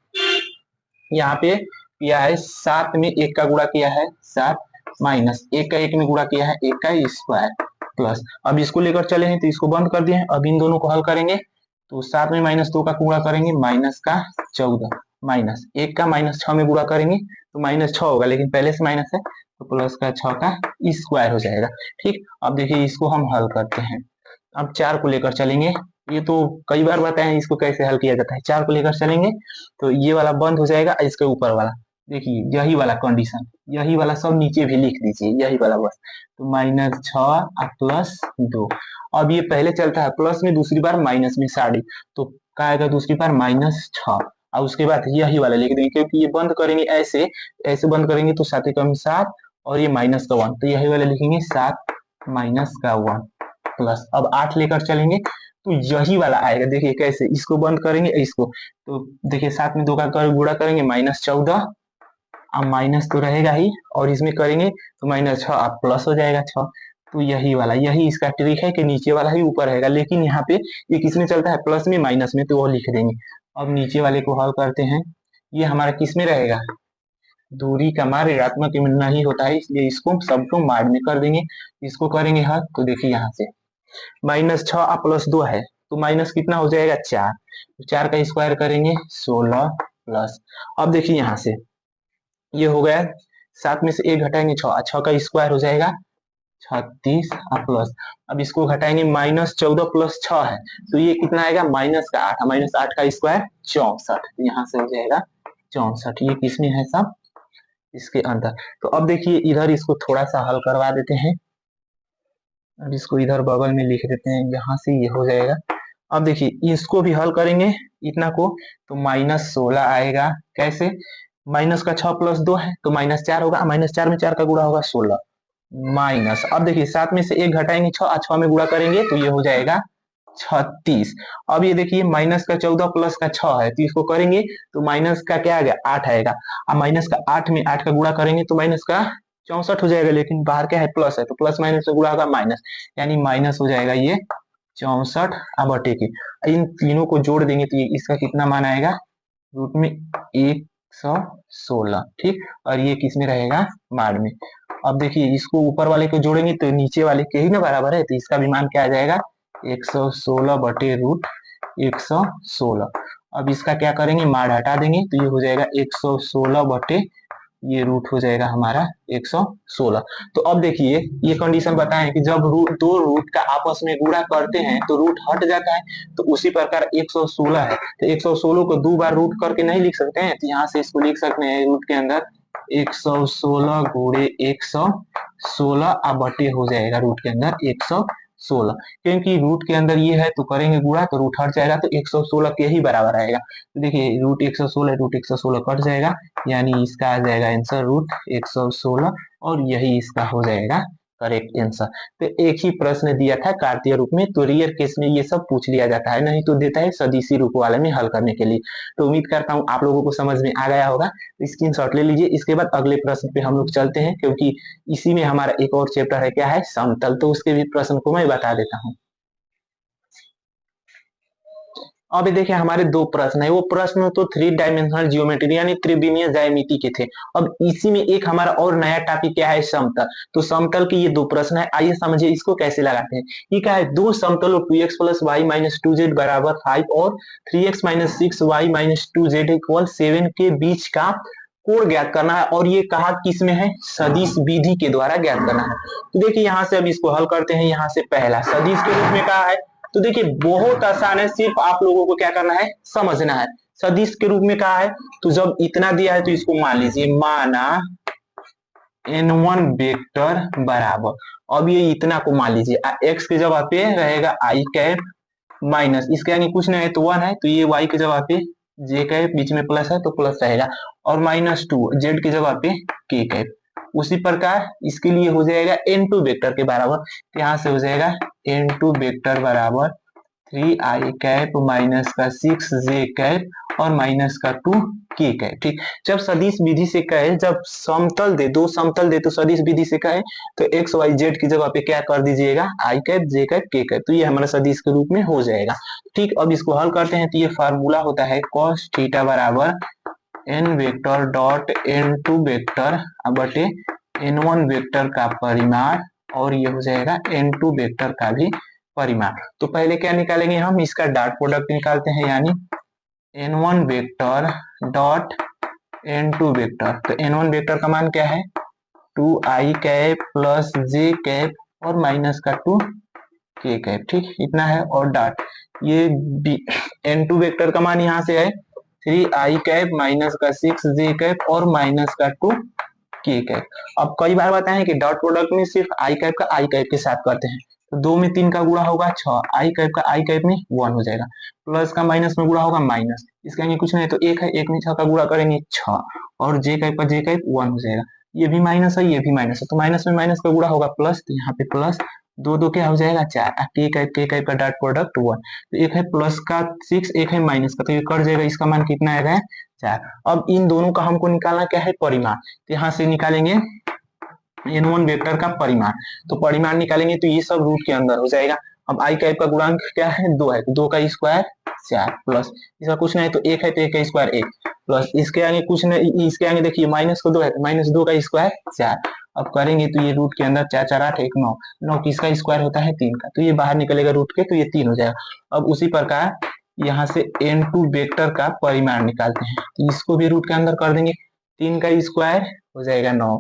यहाँ पे किया है 7 में 1 का गुणा किया है 7 माइनस 1 का 1 में गुणा किया है 1 का स्क्वायर प्लस। अब इसको लेकर चले हैं तो इसको बंद कर दिए हैं, अब इन दोनों को हल करेंगे तो 7 में -2 का गुणा करेंगे माइनस का 14 माइनस 1 का -6 में गुणा करेंगे तो -6 होगा, लेकिन पहले से माइनस है तो प्लस का 6 का स्क्वायर हो जाएगा। ठीक, अब देखिए इसको हम हल करते हैं। अब 4 को लेकर चलेंगे, ये तो कई बार बताए हैं इसको कैसे हल किया जाता है। 4 को लेकर चलेंगे तो ये वाला बंद हो जाएगा, इसके ऊपर वाला देखिए यही वाला कंडीशन, यही वाला सब नीचे भी लिख दीजिए, यही वाला बस, तो -6 प्लस 2। अब ये पहले चलता है प्लस में, दूसरी बार माइनस में साड़ी, तो क्या आएगा दूसरी बार -6, और उसके बाद यही वाला लिख देंगे, क्योंकि ये बंद करेंगे ऐसे ऐसे बंद करेंगे तो 7 कम 7 और ये माइनस का 1, तो यही वाला लिखेंगे 7 माइनस का 1 प्लस। अब 8 लेकर चलेंगे तो यही वाला आएगा, देखिए कैसे, इसको बंद करेंगे इसको, तो देखिए 7 में 2 का गुणा करेंगे -14, अब माइनस तो रहेगा ही, और इसमें करेंगे तो -6 अब प्लस हो जाएगा 6, तो यही वाला, यही इसका ट्रिक है कि नीचे वाला ही ऊपर रहेगा, लेकिन यहाँ पे ये किसमें चलता है प्लस में माइनस में, तो वो लिख देंगे। अब नीचे वाले को हल करते हैं, ये हमारा किस में रहेगा, दूरी का मान ऋणात्मक में नहीं होता है, इसलिए इसको सबको मार्ड में कर देंगे। इसको करेंगे हल तो देखिए यहाँ से -6 प्लस 2 है तो माइनस कितना हो जाएगा 4, 4 का स्क्वायर करेंगे 16 प्लस। अब देखिए यहाँ से ये हो गया 7 में से 1 घटाएंगे 6, 6 का स्क्वायर हो जाएगा 36 प्लस। अब इसको घटाएंगे -14 प्लस 6 है तो ये कितना आएगा -8, -8 का स्क्वायर 64, तो यहाँ से हो जाएगा 64, ये किसमें है सब इसके अंदर। तो अब देखिए इधर इसको थोड़ा सा हल करवा देते हैं, अब इसको इधर बगल में लिख देते हैं, यहाँ से ये हो जाएगा। अब देखिए इसको भी हल करेंगे इतना को, तो -16 आएगा, कैसे, माइनस का 6 प्लस 2 है तो -4 होगा, -4 में 4 का गुणा होगा 16 माइनस। अब देखिए 7 में से 1 घटाएंगे 6, 6 में गुणा करेंगे तो ये हो जाएगा 36। अब ये देखिए माइनस का 14 प्लस का 6 है तो इसको करेंगे तो माइनस का क्या आ गया 8 आएगा, अब माइनस का 8 में 8 का गुणा करेंगे तो माइनस का 64 हो जाएगा, लेकिन बाहर क्या है प्लस है, तो प्लस माइनस से गुणा होगा माइनस, यानी माइनस हो जाएगा ये 64 बटे के। इन तीनों को जोड़ देंगे तो ये इसका कितना मान आएगा, रूट में 116, ठीक। और ये किस में रहेगा, माड में। अब देखिए इसको ऊपर वाले को जोड़ेंगे तो नीचे वाले के ही ना बराबर है, तो इसका भी मान क्या आ जाएगा 116 बटे रूट 116। अब इसका क्या करेंगे, माड हटा देंगे तो ये हो जाएगा 116 बटे ये रूट हो जाएगा हमारा 116। तो अब देखिए ये कंडीशन बताएं कि जब दो रूट का आपस में गुणा करते हैं तो रूट हट जाता है, तो उसी प्रकार 116 है तो 116 को दो बार रूट करके नहीं लिख सकते हैं, तो यहाँ से इसको लिख सकते हैं रूट के अंदर 116 गुणे 116 बटे हो जाएगा रूट के अंदर 116, क्योंकि रूट के अंदर ये है तो करेंगे गुणा तो रूट हट जाएगा तो 116 के ही बराबर आएगा। तो देखिए रूट 116 कट जाएगा, यानी इसका आ जाएगा आंसर रूट 116 और यही इसका हो जाएगा करेक्ट आंसर। तो एक ही प्रश्न दिया था कार्तीय रूप में, तो रियल केस में ये सब पूछ लिया जाता है, नहीं तो देता है सदिशी रूप वाले में हल करने के लिए। तो उम्मीद करता हूँ आप लोगों को समझ में आ गया होगा, स्क्रीनशॉट ले लीजिए। इसके बाद अगले प्रश्न पे हम लोग चलते हैं, क्योंकि इसी में हमारा एक और चैप्टर है, क्या है, समतल, तो उसके भी प्रश्न को मैं बता देता हूँ। अब देखिए हमारे दो प्रश्न है, वो प्रश्न तो 3 डायमेंशनल जियोमेट्री यानी त्रिविमीय ज्यामिति के थे। अब इसी में एक हमारा और नया टॉपिक क्या है, समतल। तो समतल के ये दो प्रश्न है, आइए समझिए इसको कैसे लगाते हैं। ये क्या है, दो समतलों 2x plus Y minus 2z बराबर 5 और 3x minus 6y minus 2z equal 7 के बीच का कोण ज्ञात करना है, और ये कहा किस में है, सदिश विधि के द्वारा ज्ञात करना है। तो देखिए यहाँ से अब इसको हल करते हैं। यहाँ से पहला सदिश के रूप में कहा है, तो देखिए बहुत आसान है, सिर्फ आप लोगों को क्या करना है, समझना है। सदिश के रूप में कहा है, तो जब इतना दिया है तो इसको मान लीजिए, माना n1 वेक्टर बराबर, अब ये इतना को मान लीजिए, x के जगह पे रहेगा i कैप माइनस, इसके आगे कुछ नहीं है तो 1 है, तो ये y की जगह पे j कैप, बीच में प्लस है तो प्लस रहेगा, और माइनस 2 z की जगह पे k कैप। उसी प्रकार इसके लिए हो जाएगा n2 वेक्टर के बराबर, तो यहाँ से हो जाएगा n2 वेक्टर बराबर 3i कैप माइनस का 6j कैप और माइनस का 2k कैप, ठीक। जब सदिश विधि से कहे, जब समतल दे, दो समतल दे तो सदिश विधि से कहे तो x y z की जगह पे क्या कर दीजिएगा, i cap j cap k cap, तो ये हमारा सदिश के रूप में हो जाएगा, ठीक। अब इसको हल करते हैं तो ये फार्मूला होता है cos थीटा बराबर n vector dot n2 vector बटे n1 वेक्टर का परिमाण, और ये हो जाएगा n2 वेक्टर का भी परिमाण। तो पहले क्या निकालेंगे हम, इसका डॉट प्रोडक्ट निकालते हैं, यानी n1 vector dot n2 vector. तो n1 वेक्टर का मान क्या है, 2i cap plus j cap और माइनस का 2k कैप, ठीक, इतना है। और डॉट ये n2 वेक्टर का मान यहाँ से है 3i कैप माइनस का 6j कैप और माइनस का 2k कैप। अब कई बार बताएं कि डॉट प्रोडक्ट में सिर्फ i कैप का i कैप के साथ करते हैं, तो 2 में 3 का गुणा होगा 6, i कैप का i कैप में 1 हो जाएगा, प्लस का माइनस में गुणा होगा माइनस, इसके आगे कुछ नहीं तो 1 है, 1 में 6 का गुणा करेंगे 6, और j कैप का j कैप 1 हो जाएगा, ये भी माइनस है ये भी माइनस है, तो माइनस में माइनस का गुणा होगा प्लस, तो यहाँ पे प्लस 2 2 क्या हो जाएगा 4, के कैप का डॉट प्रोडक्ट 1, तो एक है प्लस का 6, एक है माइनस का, तो ये कट जाएगा, इसका मान कितना आएगा 4। अब इन दोनों का हमको निकालना क्या है, परिमाण, तो यहाँ से निकालेंगे n1 वेक्टर का परिमाण, तो परिमाण निकालेंगे तो ये सब रूट के अंदर हो जाएगा। अब i कैप का गुणांक क्या है, 2 है, तो 2 का स्क्वायर 4, प्लस इसका कुछ नहीं तो 1 है तो 1 का स्क्वायर 1, प्लस इसके आगे कुछ नहीं, इसके आगे देखिए माइनस को 2 है तो माइनस 2 का स्क्वायर 4। अब करेंगे तो ये रूट के अंदर 4 4 8 1 9, 9 किसका स्क्वायर होता है 3 का, तो ये बाहर निकलेगा रूट के, तो ये 3 हो जाएगा। अब उसी प्रकार यहाँ से n2 वेक्टर का परिमाण निकालते हैं, तो इसको भी रूट के अंदर कर देंगे, 3 का स्क्वायर हो जाएगा 9,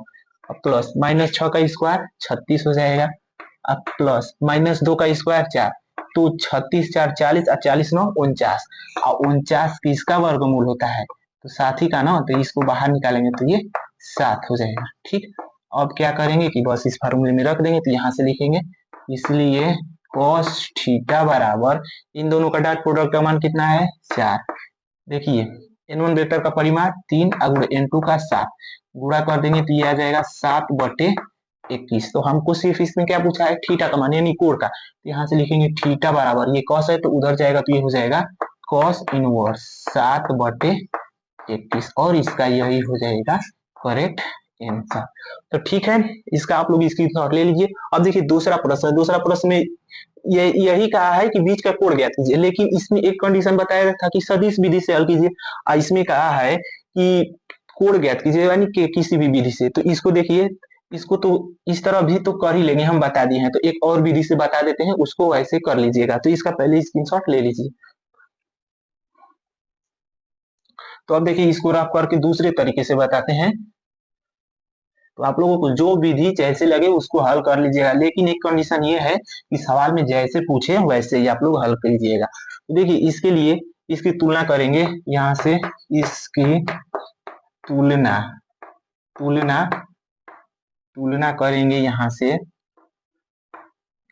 अब प्लस माइनस 6 का स्क्वायर 36 हो जाएगा, अब प्लस माइनस 2 का स्क्वायर 4, तो 36 4 40 और 40 9 49, और 49 किसका वर्गमूल होता है, तो 7 ही का ना, तो इसको बाहर निकालेंगे तो ये 7 हो जाएगा, ठीक। अब क्या करेंगे कि बस इस फार्मूले में रख देंगे, तो यहाँ से लिखेंगे, इसलिए cos थीटा बराबर इन दोनों का डॉट प्रोडक्ट का मान कितना है 4। देखिए n1 वेक्टर का परिमाण 3 और n2 का 7, गुणा कर देंगे तो ये आ जाएगा 7 बटे 21। तो हमको सिर्फ इसमें क्या पूछा है, थीटा का मान यानी कोण का, तो यहाँ से लिखेंगे थीटा बराबर, ये cos है तो उधर जाएगा तो ये हो जाएगा cos इनवर्स 7 बटे 21, और इसका यही हो जाएगा करेक्ट आंसर। तो ठीक है, इसका आप लोग स्क्रीनशॉट ले लीजिए। अब देखिए दूसरा प्रश्न में ये यही कहा है कि बीच का कोण ज्ञात कीजिए, लेकिन इसमें एक कंडीशन बताया था कि सदिश विधि से हल कीजिए, और इसमें कहा है कि कोण ज्ञात कीजिए, यानी कि किसी भी विधि से। तो इसको देखिए, इसको तो इस तरह भी तो कर ही लेंगे, हम बता दिए हैं, तो एक और विधि से बता देते हैं, उसको वैसे कर लीजिएगा। तो इसका पहले स्क्रीनशॉट ले लीजिए। तो अब देखिए इसको रफ करके दूसरे तरीके से बताते हैं। तो आप लोगों को जो विधि जैसे लगे उसको हल कर लीजिएगा, लेकिन एक कंडीशन ये है कि सवाल में जैसे पूछे वैसे ही आप लोग हल कीजिएगा। तो देखिए इसके लिए इसकी तुलना करेंगे, यहाँ से इसकी तुलना तुलना तुलना करेंगे, यहाँ से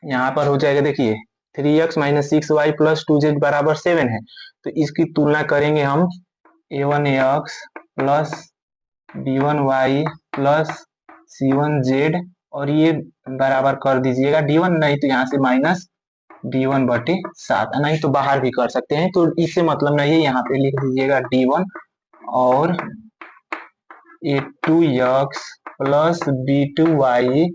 यहाँ पर हो जाएगा, देखिए 3x minus 6y plus 2z बराबर 7 है। तो इसकी तुलना करेंगे हम a1x plus b1y plus c1z, और ये बराबर कर दीजिएगा d1, नहीं तो यहाँ से माइनस d1/7, नहीं तो बाहर भी कर सकते हैं, तो इससे मतलब नहीं है, यहाँ पे लिख दीजिएगा d1 और a2x plus b2y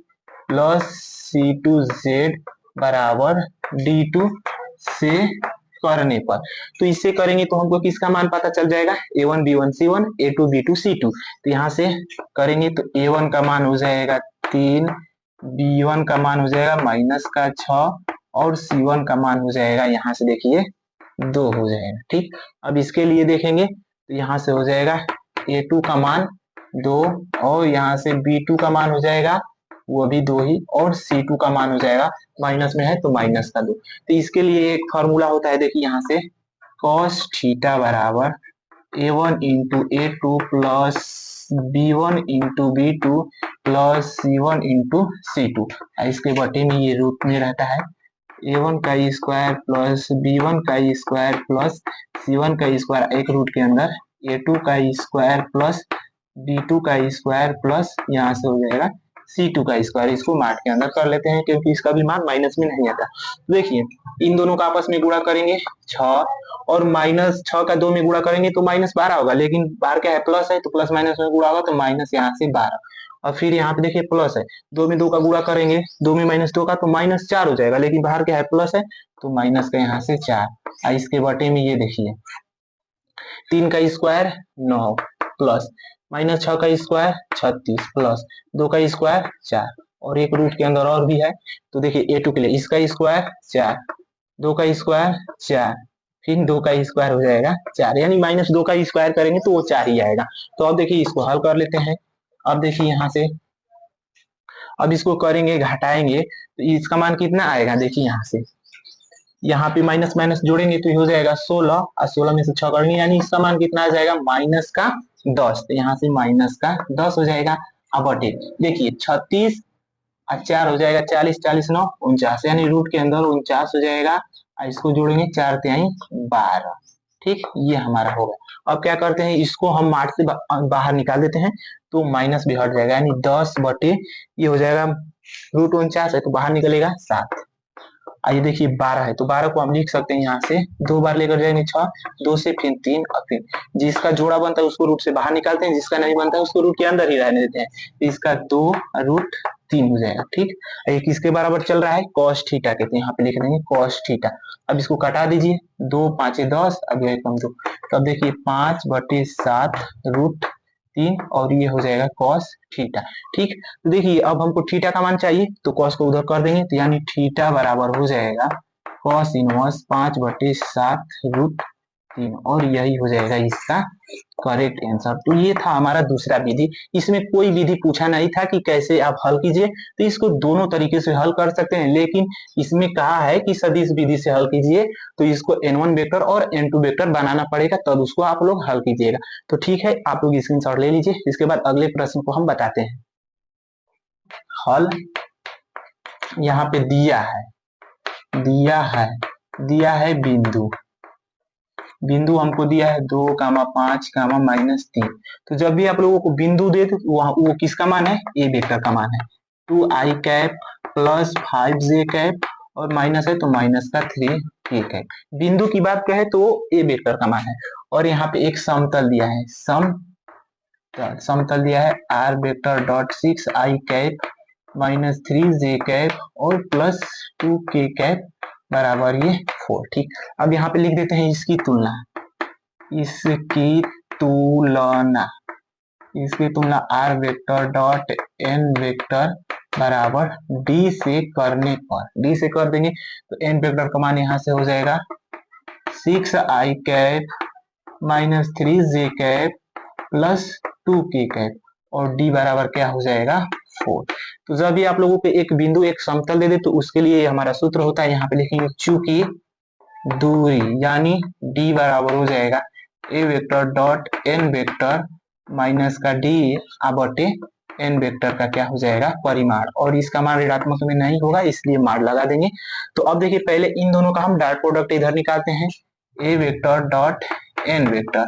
plus c2z बराबर d2 से करने पर। तो इससे करेंगे तो हमको किसका मान पता चल जाएगा, a1 b1 c1, a2 b2 c2। तो यहाँ से करेंगे तो a1 का मान हो जाएगा 3, b1 का मान हो जाएगा माइनस का 6, और c1 का मान हो जाएगा यहाँ से देखिए 2 हो जाएगा। ठीक, अब इसके लिए देखेंगे तो यहाँ से हो जाएगा a2 का मान 2, और यहाँ से b2 का मान हो जाएगा वो भी 2 ही, और c2 का मान हो जाएगा माइनस में है तो माइनस का 2। तो इसके लिए एक फॉर्मूला होता है, देखिए यहाँ से cos थीटा बराबर a1 into a2 plus b1 into b2 plus c1 into c2, इसके बटे में ये रूट में रहता है a1 का स्क्वायर प्लस b1 का स्क्वायर प्लस c1 का स्क्वायर, एक रूट के अंदर a2 का स्क्वायर प्लस b2 का स्क्वायर प्लस यहाँ से हो जाएगा c2 का स्क्वायर। इसको मार्ट के अंदर कर लेते हैं क्योंकि इसका भी मान माइनस में नहीं आता। देखिए इन दोनों का आपस में गुणा करेंगे 6, और माइनस 6 का 2 में गुणा करेंगे तो माइनस 12 होगा, लेकिन बाहर क्या है प्लस है, तो प्लस माइनस में गुणा होगा तो माइनस यहाँ से 12, और फिर यहाँ पे देखिए प्लस है, 2 में 2 का गुणा करेंगे, 2 में माइनस 2 का तो माइनस 4 हो जाएगा, लेकिन बाहर क्या है प्लस है, तो माइनस का यहाँ से 4। इसके बटे में ये देखिए 3 का स्क्वायर 9 प्लस माइनस 6 का स्क्वायर 36 प्लस 2 का स्क्वायर 4, और एक रूट के अंदर और भी है, तो देखिए a2 के लिए इसका स्क्वायर 4, 2 का स्क्वायर 4, फिर 2 का स्क्वायर हो जाएगा 4, यानी माइनस 2 का स्क्वायर करेंगे तो वो 4 ही आएगा। तो अब देखिए इसको हल कर लेते हैं। अब देखिए यहाँ से अब इसको करेंगे घटाएंगे तो इसका मान कितना आएगा, देखिए यहाँ से यहाँ पे माइनस माइनस जोड़ेंगे तो हो जाएगा 16, और 16 में से 6 करेंगे, यानी इसका मान कितना आ जाएगा माइनस का 10। तो यहाँ से माइनस का 10 हो जाएगा। अब बटे देखिए 36 और 4 हो जाएगा 40, 40 9 49, यानी रूट के अंदर 49 हो जाएगा, और इसको जोड़ेंगे 4 तिहाई 12। ठीक, ये हमारा होगा। अब क्या करते हैं, इसको हम मार्ट से बाहर निकाल देते हैं, तो माइनस भी हट जाएगा, यानी 10 बटे ये हो जाएगा रूट 49 है तो बाहर निकलेगा 7। आइए देखिए 12 है तो 12 को हम लिख सकते हैं, यहाँ से 2 बार लेकर जाएंगे 6, 2 से फिर 3, और फिर जिसका जोड़ा बनता है उसको रूट से बाहर निकालते हैं, जिसका नहीं बनता है उसको रूट के अंदर ही रहने देते हैं। इसका 2 रूट 3 हो जाएगा। ठीक, ये किसके बराबर चल रहा है, cos थीटा कहते हैं, यहाँ पे लिख देंगे cos थीटा। अब इसको कटा दीजिए, 2 5 10, अब यह कम 2, तब देखिए 5/7 रूट 3, और ये हो जाएगा cos थीटा। ठीक, तो देखिए अब हमको थीटा का मान चाहिए तो cos को उधर कर देंगे, तो यानी थीटा बराबर हो जाएगा cos इनवर्स 5/7 रूट 3, और यही हो जाएगा इसका करेक्ट आंसर। तो ये था हमारा दूसरा विधि। इसमें कोई विधि पूछा नहीं था कि कैसे आप हल कीजिए, तो इसको दोनों तरीके से हल कर सकते हैं, लेकिन इसमें कहा है कि सदिश विधि से हल कीजिए, तो इसको n1 वेक्टर और n2 वेक्टर बनाना पड़ेगा, तब उसको आप लोग हल कीजिएगा। तो ठीक है, आप लोग स्क्रीनशॉट ले लीजिए। इसके बाद अगले प्रश्न को हम बताते हैं। हल यहाँ पे दिया है बिंदु हमको दिया है 2, 5, -3। तो जब भी आप लोगों को बिंदु दे तो वो किसका मान है, ए वेक्टर का मान है। 2i cap plus 5j cap, और माइनस है तो माइनस का 3k कैप। बिंदु की बात कहे तो ए वेक्टर का मान है, और यहाँ पे एक समतल दिया है, समतल दिया है R vector dot 6i cap minus 3j cap और प्लस 2k कैप बराबर ये 4। ठीक, अब यहाँ पे लिख देते हैं इसकी तुलना, इसकी तुलना इसकी तुलना R vector dot N vector बराबर डी से करने पर, डी से कर देंगे तो एन वेक्टर का मान यहाँ से हो जाएगा 6i cap minus 3j cap plus 2k cap और डी बराबर क्या हो जाएगा 4। तो जब भी आप लोगों को एक बिंदु एक समतल दे दे तो उसके लिए हमारा सूत्र होता है, यहाँ पे लिखेंगे चूंकि दूरी, यानी डी बराबर हो जाएगा a vector dot N vector minus का डी बटे एन वेक्टर का क्या हो जाएगा परिमाण, और इसका मान ऋणात्मक में नहीं होगा इसलिए मार लगा देंगे। तो अब देखिए पहले इन दोनों का हम डॉट प्रोडक्ट इधर निकालते हैं, ए वेक्टर डॉट एन वेक्टर,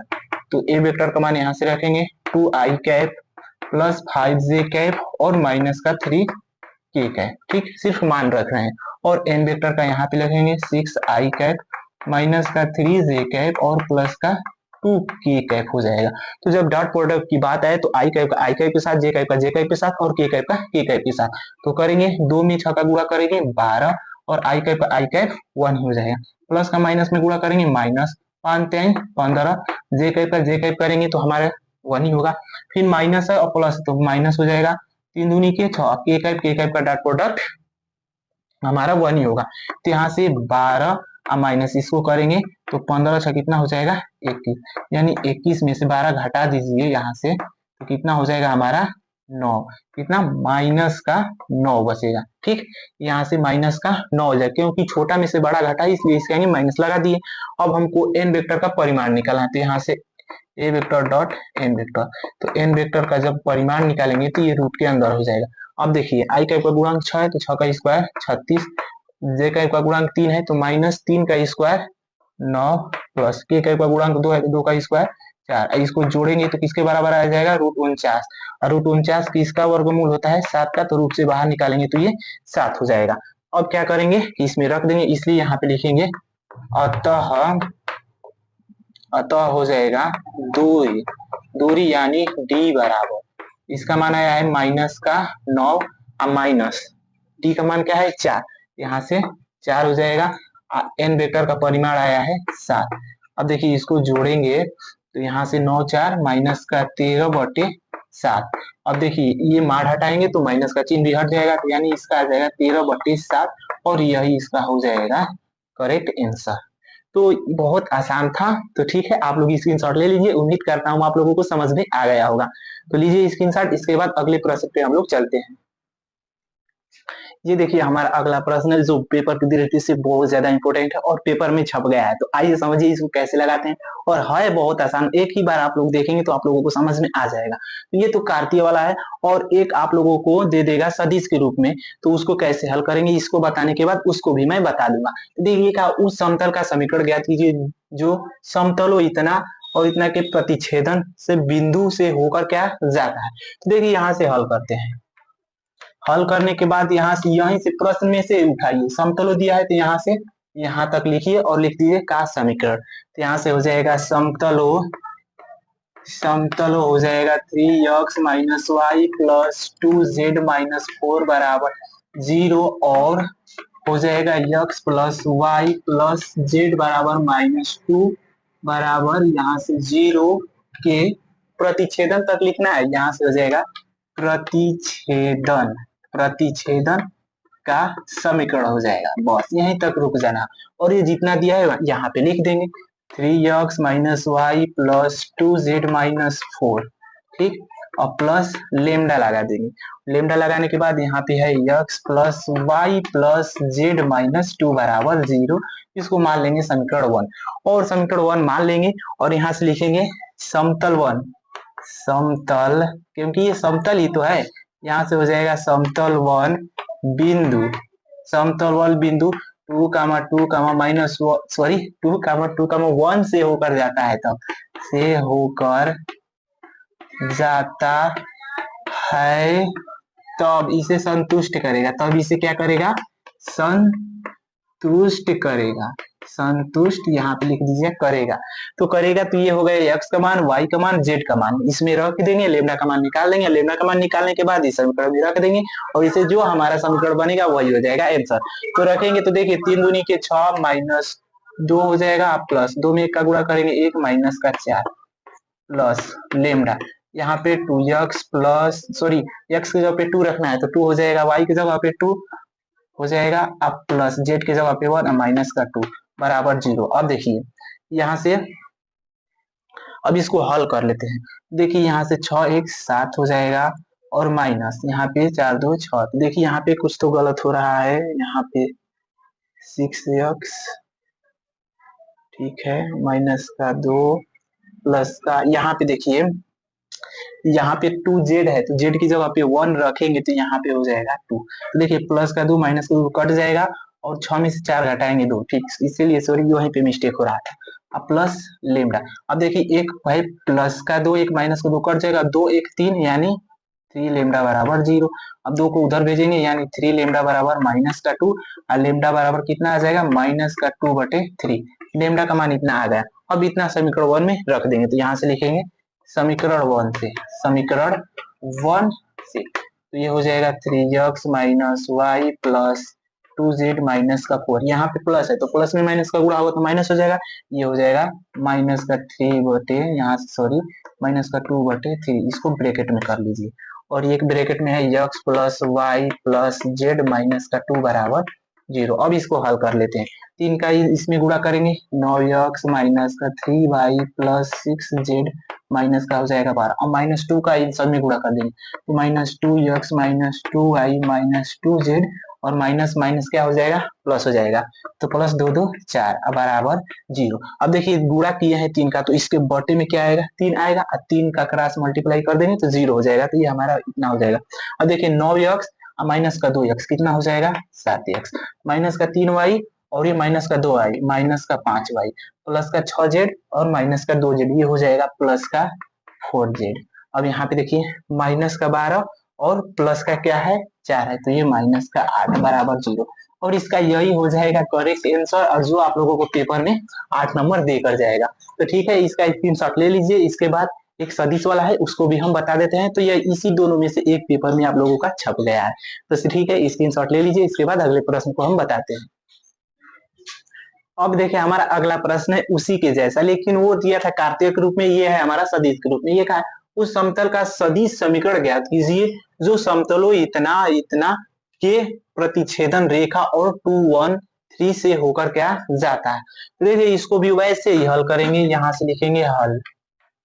तो ए वेक्टर का मान यहाँ से रखेंगे 2i cap plus 5j cap और माइनस का 3k कैप। ठीक, सिर्फ मान रख रहे हैं। और एन वेक्टर का यहाँ पे लिखेंगे 6i कैप माइनस का 3j कैप और प्लस का 2k कैप हो जाएगा। तो जब डॉट प्रोडक्ट की बात आए तो आई कैप का आई कैप के साथ, जे कैप का जे कैप के साथ और के कैप का के कैप के साथ, तो करेंगे 2 में 6 का गुणा करेंगे 12 और आई कैप का आई कैप 1 हो जाएगा, प्लस का माइनस में गुणा करेंगे माइनस 5 3 15, जे कैप का जे कैप करेंगे तो हमारा 1 ही होगा, फिर माइनस है और प्लस तो माइनस हो जाएगा, 3 दूनी के 6, के कैप का डॉट प्रोडक्ट हमारा 1 ही होगा। तो यहाँ से 12 माइनस इसको करेंगे तो 15 6 कितना हो जाएगा 21, यानी 21 में से 12 घटा दीजिए यहाँ से तो कितना हो जाएगा हमारा 9, कितना माइनस का 9 बचेगा। ठीक, यहाँ से माइनस का 9 हो जाएगा क्योंकि छोटा में से बड़ा घटा इसलिए इसके आगे माइनस लगा दिए। अब हमको एन वेक्टर का परिमाण निकालना है, तो यहाँ से ए वेक्टर डॉट एन वेक्टर, तो एन वेक्टर का जब परिमाण निकालेंगे तो ये रूट के अंदर हो जाएगा। अब देखिए आई कैप का गुणांक 6 है तो 6 का स्क्वायर 36, जे कैप का गुणांक 3 है तो माइनस 3 का स्क्वायर 9 प्लस के कैप का गुणांक 2 है तो 2 का स्क्वायर 4, इसको जोड़ेंगे तो किसके बराबर आ जाएगा √49, और √49 किसका वर्गमूल होता है 7 का, तो रूट से बाहर निकालेंगे तो ये 7 हो जाएगा। अब क्या करेंगे इसमें रख देंगे, इसलिए यहाँ पे लिखेंगे अतः हो जाएगा दूरी, दूरी यानी डी बराबर, इसका मान आया है माइनस का 9 माइनस डी का मान क्या है 4, यहाँ से 4 हो जाएगा, एन वेक्टर का परिमाण आया है 7। अब देखिए इसको जोड़ेंगे तो यहाँ से 9 4 माइनस का 13 बटे 7, अब देखिए ये मार हटाएंगे तो माइनस का चिन्ह भी हट जाएगा, तो यानी इसका आ जाएगा 13 बटे 7 और यही इसका हो जाएगा करेक्ट आंसर। तो बहुत आसान था, तो ठीक है आप लोग स्क्रीनशॉट ले लीजिए, उम्मीद करता हूँ आप लोगों को समझ में आ गया होगा। तो लीजिए स्क्रीनशॉट, इसके बाद अगले प्रश्न पे हम लोग चलते हैं। ये देखिए हमारा अगला प्रश्न जो पेपर की दृष्टि से बहुत ज्यादा इंपॉर्टेंट है और पेपर में छप गया है, तो आइए समझिए इसको कैसे लगाते हैं, और है बहुत आसान, एक ही बार आप लोग देखेंगे तो आप लोगों को समझ में आ जाएगा। तो ये तो कार्तीय वाला है और एक आप लोगों को दे देगा सदिश के रूप में, तो उसको कैसे हल करेंगे इसको बताने के बाद उसको भी मैं बता दूंगा। देखिएगा उस समतल का समीकरण ज्ञात कीजिए जो समतलो इतना और इतना के प्रतिच्छेदन से बिंदु से होकर क्या जाता है। तो देखिए यहाँ से हल करते हैं, हल करने के बाद यहाँ से यहीं से प्रश्न में से उठाइए, समतलो दिया है तो यहाँ से यहाँ तक लिखिए और लिख दीजिए का समीकरण, तो यहाँ से हो जाएगा समतलो हो जाएगा 3x minus Y plus 2z minus 4 बराबर 0 और हो जाएगा x plus Y plus z बराबर -2 बराबर यहाँ से 0 के प्रतिच्छेदन तक लिखना है, यहाँ से हो जाएगा प्रतिच्छेदन का समीकरण हो जाएगा, बस यहीं तक रुक जाना। और ये जितना दिया है यहाँ पे लिख देंगे 3x minus Y plus 2z minus 4, ठीक, और प्लस लेमडा लगा देंगे, लेमडा लगाने के बाद यहाँ पे है x plus Y plus z minus 2 बराबर 0, इसको मान लेंगे समीकरण 1 और समीकरण 1 मान लेंगे और यहाँ से लिखेंगे समतल 1, समतल क्योंकि ये समतल ही तो है, यहाँ से हो जाएगा समतल 1 बिंदु, समतल 1 बिंदु 2 कामा 2 कामा माइनस 2 कामा 2 कामा 1 से होकर जाता है, तब से होकर जाता है तब इसे संतुष्ट करेगा, तब इसे क्या करेगा संतुष्ट करेगा, संतुष्ट यहाँ पे लिख दीजिए करेगा। तो करेगा तो ये हो गया x का मान, y का मान, z का मान, इसमें रख देंगे, लेमडा का मान निकाल देंगे, लेमडा का मान निकालने के बाद इस समीकरण में रख देंगे और इसे जो हमारा समीकरण बनेगा वही हो जाएगा आंसर। तो रखेंगे तो देखिए 3 दूनी के 6 माइनस 2 हो जाएगा, आप प्लस 2 में 1 का गुणा करेंगे 1 माइनस का 4 प्लस लेमडा यहाँ पे 2x प्लस सॉरी x की जगह पे 2 रखना है तो 2 हो जाएगा, y की जगह पे 2 हो जाएगा, अब प्लस z की जगह पे 1 माइनस का 2 बराबर 0। अब देखिए यहाँ से अब इसको हल कर लेते हैं। देखिए यहाँ से 6 1 7 हो जाएगा और माइनस यहाँ पे 4 2 6। तो देखिए यहाँ पे कुछ तो गलत हो रहा है, यहाँ पे 6x ठीक है माइनस का 2 प्लस का यहाँ पे देखिए यहाँ पे 2z है तो z की जगह पे 1 रखेंगे तो यहाँ पे हो जाएगा 2। तो देखिए प्लस का 2 माइनस का 2 कट जाएगा और 6 में से 4 घटाएंगे 2, ठीक, इसीलिए सॉरी वहीं पे मिस्टेक हो रहा था। अब प्लस लेमडा, अब देखिए एक भाई प्लस का 2 एक माइनस का 2 कट जाएगा, 2 1 3 यानी 3 लेमडा बराबर 0। अब 2 को उधर भेजेंगे यानी 3 लेमडा बराबर माइनस का 2 और लेमडा बराबर कितना आ जाएगा माइनस का 2/3। लेमडा का मान इतना आ गया। अब इतना समीकरण 1 में रख देंगे तो यहाँ से लिखेंगे समीकरण 1 से, समीकरण 1 से तो ये हो जाएगा 3x minus Y plus 2z minus का 4, यहाँ पे प्लस है तो प्लस में माइनस का गुणा होगा तो माइनस हो जाएगा, ये हो जाएगा माइनस का 3 बटे यहाँ से सॉरी माइनस का 2/3, इसको ब्रैकेट में कर लीजिए और एक ब्रैकेट में है x plus Y plus Z minus का 2 बराबर 0। अब इसको हल कर लेते हैं, 3 का इसमें गुणा करेंगे 9x माइनस का 3y प्लस 6z माइनस का हो जाएगा 12, अब -2 का इन सब में गुणा कर देंगे तो -2x minus 2y minus 2z और माइनस माइनस क्या हो जाएगा प्लस हो जाएगा, तो प्लस 2 2 4 अब बराबर 0। अब देखिए गुणा किया है 3 का तो इसके बटे में क्या आएगा 3 आएगा और 3 का क्रॉस मल्टीप्लाई कर देंगे तो 0 हो जाएगा, तो ये हमारा इतना हो जाएगा। अब देखिए 9x माइनस का 2x कितना हो जाएगा 7x माइनस का 3y और ये माइनस का 2y माइनस का 5y प्लस का 6z और माइनस का 2z, ये हो जाएगा प्लस का 4z। अब यहाँ पे देखिए माइनस का 12 और प्लस का क्या है 4 है तो ये माइनस का 8 बराबर 0 और इसका यही हो जाएगा करेक्ट आंसर और जो आप लोगों को पेपर में 8 नंबर देकर जाएगा। तो ठीक है इसका स्क्रीनशॉट ले लीजिए, इसके बाद एक सदिश वाला है उसको भी हम बता देते हैं, तो ये इसी दोनों में से एक पेपर में आप लोगों का छप गया है। तो ठीक है स्क्रीनशॉट ले लीजिए, इसके बाद अगले प्रश्न को हम बताते हैं। अब देखिए हमारा अगला प्रश्न है उसी के जैसा, लेकिन वो दिया था कार्तीय के रूप में, ये है हमारा सदिश के रूप में। ये कहा उस समतल का सदिश समीकरण ज्ञात कीजिए जो समतलों इतना इतना के प्रतिच्छेदन रेखा और 2 1 3 से होकर क्या जाता है। तो देखिए इसको भी वैसे ही हल करेंगे, यहाँ से लिखेंगे हल,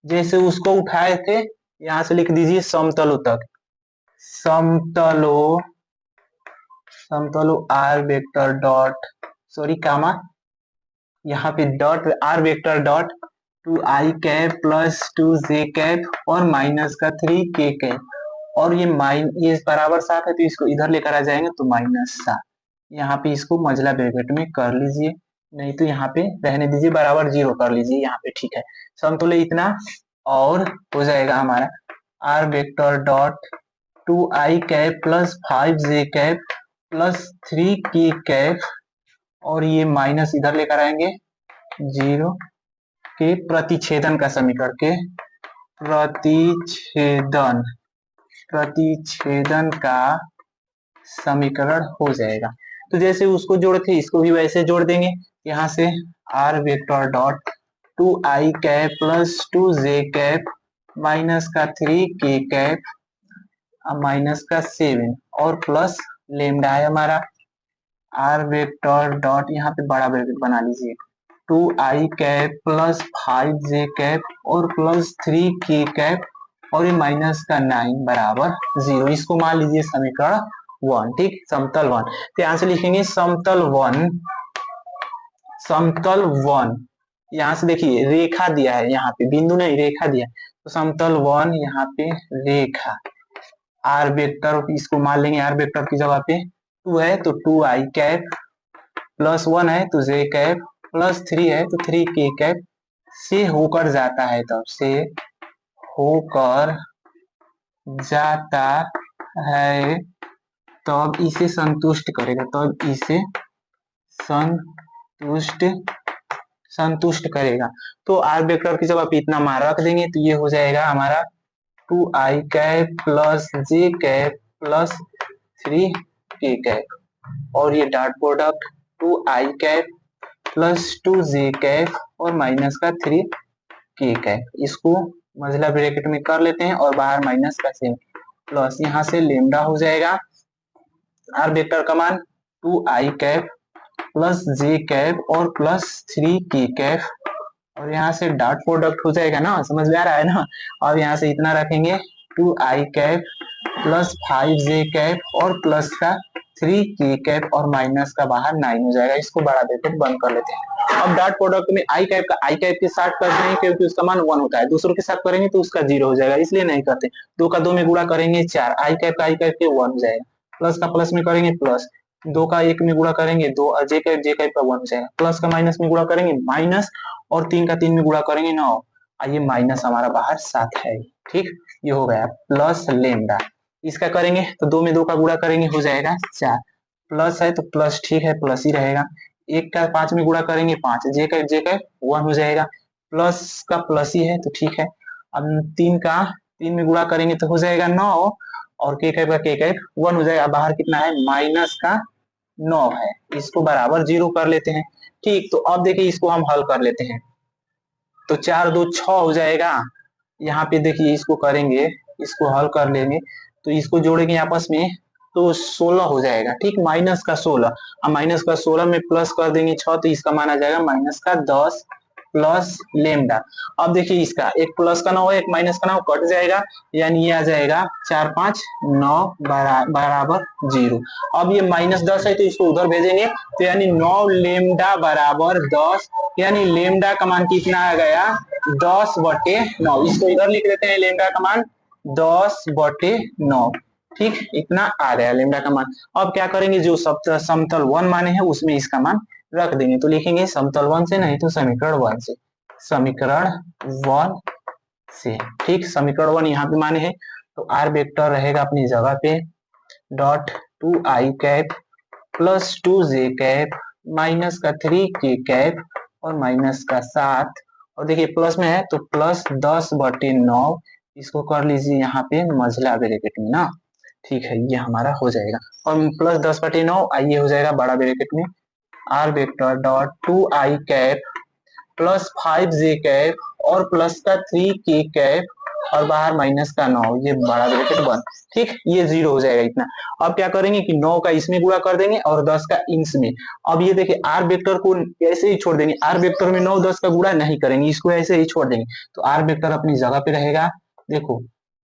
जैसे उसको उठाए थे यहाँ से लिख दीजिए समतलों तक, समतलों समतलों आर वेक्टर डॉट सॉरी कामा यहाँ पे dot are vector dot 2i cap plus 2j cap और माइनस का 3k कैप और ये बराबर 7 है तो इसको इधर लेकर आ जाएंगे तो -7, यहाँ पे इसको मझला ब्रैकेट में कर लीजिए, नहीं तो यहाँ पे रहने दीजिए बराबर 0 कर लीजिए यहाँ पे, ठीक है। समतुल्य इतना और हो जाएगा हमारा R vector dot 2i cap plus 5j cap plus 3k cap और ये माइनस इधर लेकर आएंगे 0 के प्रतिच्छेदन का समीकरण के प्रतिच्छेदन का समीकरण हो जाएगा। तो जैसे उसको जोड़े थे इसको भी वैसे जोड़ देंगे, यहाँ से R vector dot 2i cap plus 2j cap minus का 3k कैप माइनस का 7 और प्लस लेमडा है हमारा आर वेक्टर डॉट यहाँ पे बड़ा ब्रैकेट बना लीजिए 2i cap plus 5j cap और प्लस 3k कैप और ये माइनस का 9 बराबर 0, इसको मान लीजिए समीकरण 1, ठीक, समतल 1। तो यहाँ से लिखेंगे समतल 1 यहाँ से देखिए रेखा दिया है, यहाँ पे बिंदु नहीं रेखा दिया है, तो समतल 1 यहाँ पे रेखा आर वेक्टर इसको मान लेंगे, आर वेक्टर की जगह पे 2 है तो 2i कैप प्लस 1 है तो j कैप प्लस 3 है तो 3k कैप से होकर जाता है, तब से होकर जाता है तब इसे संतुष्ट करेगा, तब इसे संतुष्ट संतुष्ट करेगा। तो आर वेक्टर की जब आप इतना मान रख देंगे तो ये हो जाएगा हमारा 2i कैप प्लस जे कैप प्लस 3k कैप, और ये dot product 2i cap plus 2j cap और माइनस का 3k कैप, इसको मझला ब्रैकेट में कर लेते हैं और बाहर माइनस का से प्लस यहाँ से लेमडा हो जाएगा। आर वेक्टर का मान 2i कैप प्लस जे कैप और प्लस 3k कैप, और यहाँ से डॉट प्रोडक्ट हो जाएगा ना, समझ में आ रहा है ना। और यहाँ से इतना रखेंगे 2i cap plus 5j cap और प्लस का 3k कैप और माइनस का बाहर 9 हो जाएगा। इसको बड़ा ब्रैकेट बंद कर लेते हैं। अब डॉट प्रोडक्ट में आई कैप का आई कैप के साथ करते हैं क्योंकि उसका मान 1 होता है, दूसरों के साथ करेंगे तो उसका 0 हो जाएगा, इसलिए नहीं करते। 2 का 2 में गुणा करेंगे 4, आई कैप का आई कैप के 1 हो जाएगा, प्लस का प्लस में करेंगे प्लस, 2 का 1 में गुणा करेंगे 2, जे कैप का 1 हो जाएगा, प्लस का माइनस में गुणा करेंगे माइनस, और 3 का 3 में गुणा करेंगे 9, ये माइनस हमारा बाहर 7 है। ठीक, ये हो गया प्लस लेमडा। इसका करेंगे तो 2 में 2 का गुणा करेंगे हो जाएगा 4, प्लस है तो प्लस ठीक है, प्लस ही रहेगा। 1 का 5 में गुणा करेंगे 5, जे कैप 1 हो जाएगा, प्लस का प्लस ही है तो ठीक है। अब 3 का 3 में गुणा करेंगे तो हो जाएगा 9, और के कैप 1 हो जाएगा, बाहर कितना है माइनस का 9 है, इसको बराबर 0 कर लेते हैं। ठीक, तो अब देखिए इसको हम हल कर लेते हैं, तो 4 2 6 हो जाएगा। यहाँ पे देखिए इसको करेंगे, इसको हल कर लेंगे तो इसको जोड़ेंगे आपस में तो 16 हो जाएगा। ठीक, माइनस का 16, अब माइनस का 16 में प्लस कर देंगे 6, तो इसका मान आ जाएगा माइनस का 10 प्लस लेमडा। अब देखिए इसका एक प्लस का 9 एक माइनस का 9 कट जाएगा, यानी ये आ जाएगा 4 5 9 बराबर 0। अब ये -10 है तो इसको उधर भेजेंगे, तो यानी 9 लेमडा बराबर 10, यानी लेमडा का मान कितना आ गया 10/9। इसको इधर लिख देते हैं, लेमडा का मान 10/9। ठीक, इतना आ गया लेमडा का मान। अब क्या करेंगे, जो समतल 1 माने हैं उसमें इसका मान रख देंगे, तो लिखेंगे समतल 1 से नहीं तो समीकरण 1 से, समीकरण 1 से। ठीक, समीकरण 1 यहाँ पे माने हैं, तो आर वेक्टर रहेगा अपनी जगह पे, dot 2i cap plus 2j cap minus का 3k कैप और माइनस का 7, और देखिए प्लस में है तो प्लस 10/9, इसको कर लीजिए यहाँ पे मझला ब्रैकेट में ना। ठीक है, ये हमारा हो जाएगा, और प्लस 10/9 आइए हो जाएगा बड़ा ब्रैकेट में, R vector dot 2i cap plus 5j cap और प्लस का 3k कैप और बाहर माइनस का 9, ये बड़ा ब्रैकेट बंद। ठीक, ये 0 हो जाएगा इतना। अब क्या करेंगे कि 9 का इसमें गुणा कर देंगे और 10 का इंस में। अब ये देखिए आर वेक्टर को ऐसे ही छोड़ देंगे, आर वेक्टर में 9 10 का गुणा नहीं करेंगे, इसको ऐसे ही छोड़ देंगे, तो आर वेक्टर अपनी जगह पे रहेगा। देखो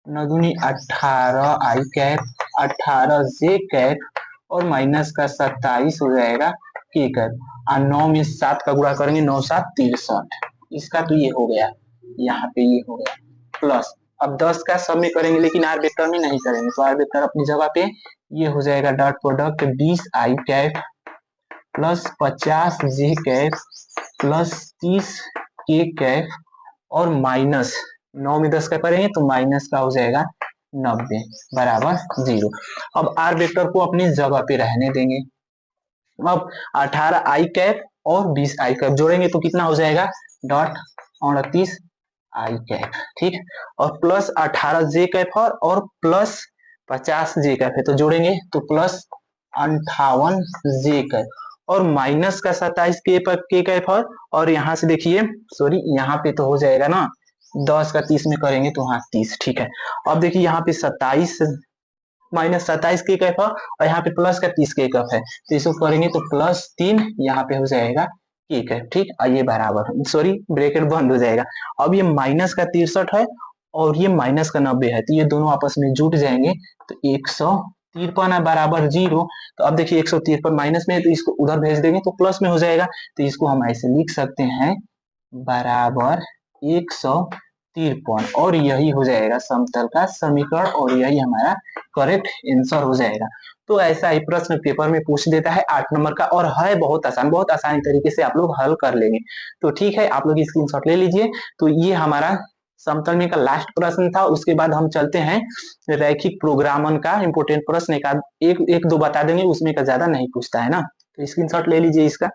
9 दूनी 18 आई कैप 18 जे कैप और माइनस का 27 हो जाएगा के कैप, और 9 में 7 का गुणा करेंगे 9 7 63, इसका तो ये हो गया, यहाँ पे ये हो गया प्लस। अब 10 का सब में करेंगे लेकिन आर वेक्टर में नहीं करेंगे, तो आर वेक्टर अपनी जगह पे ये हो जाएगा डॉट प्रोडक्ट 20 आई कैप प्लस 50 जे कैप प्लस 30 के कैप और माइनस 9 में 10 का करेंगे तो माइनस का हो जाएगा 90 बराबर 0। अब आर वेक्टर को अपनी जगह पे रहने देंगे। अब 18 आई कैप और 20 आई कैप जोड़ेंगे तो कितना हो जाएगा डॉट 29 आई कैप। ठीक, और प्लस 18 जे कैप और प्लस 50 जे कैप है, तो जोड़ेंगे तो प्लस 58 जे कैप और माइनस का 27 के कैप और यहाँ से देखिए सॉरी यहाँ पे तो हो जाएगा ना 10 का 30 में करेंगे तो हाँ 30। ठीक है, अब देखिए यहाँ पे 27 माइनस 27 के कैप और यहाँ पे प्लस का 30 के कैप है, तो इसको करेंगे तो प्लस 3 यहाँ पे हो जाएगा के कैप। ठीक, ये बराबर सॉरी ब्रैकेट बंद हो जाएगा। अब ये माइनस का 63 है और ये माइनस का 90 है, तो ये दोनों आपस में जुट जाएंगे तो 153 है बराबर 0। तो अब देखिए 153 माइनस में है तो इसको उधर भेज देंगे तो प्लस में हो जाएगा, तो इसको हम ऐसे लिख सकते हैं बराबर 153, और यही हो जाएगा समतल का समीकरण और यही हमारा करेक्ट आंसर हो जाएगा। तो ऐसा ही प्रश्न पेपर में पूछ देता है 8 नंबर का, और है बहुत आसान, बहुत आसानी तरीके से आप लोग हल कर लेंगे। तो ठीक है, आप लोग स्क्रीनशॉट ले लीजिए। तो ये हमारा समतल में का लास्ट प्रश्न था। उसके बाद हम चलते हैं रैखिक प्रोग्रामन का इंपोर्टेंट प्रश्न, एक दो बता देंगे, उसमें का ज्यादा नहीं पूछता है ना। तो स्क्रीनशॉट ले लीजिए इसका।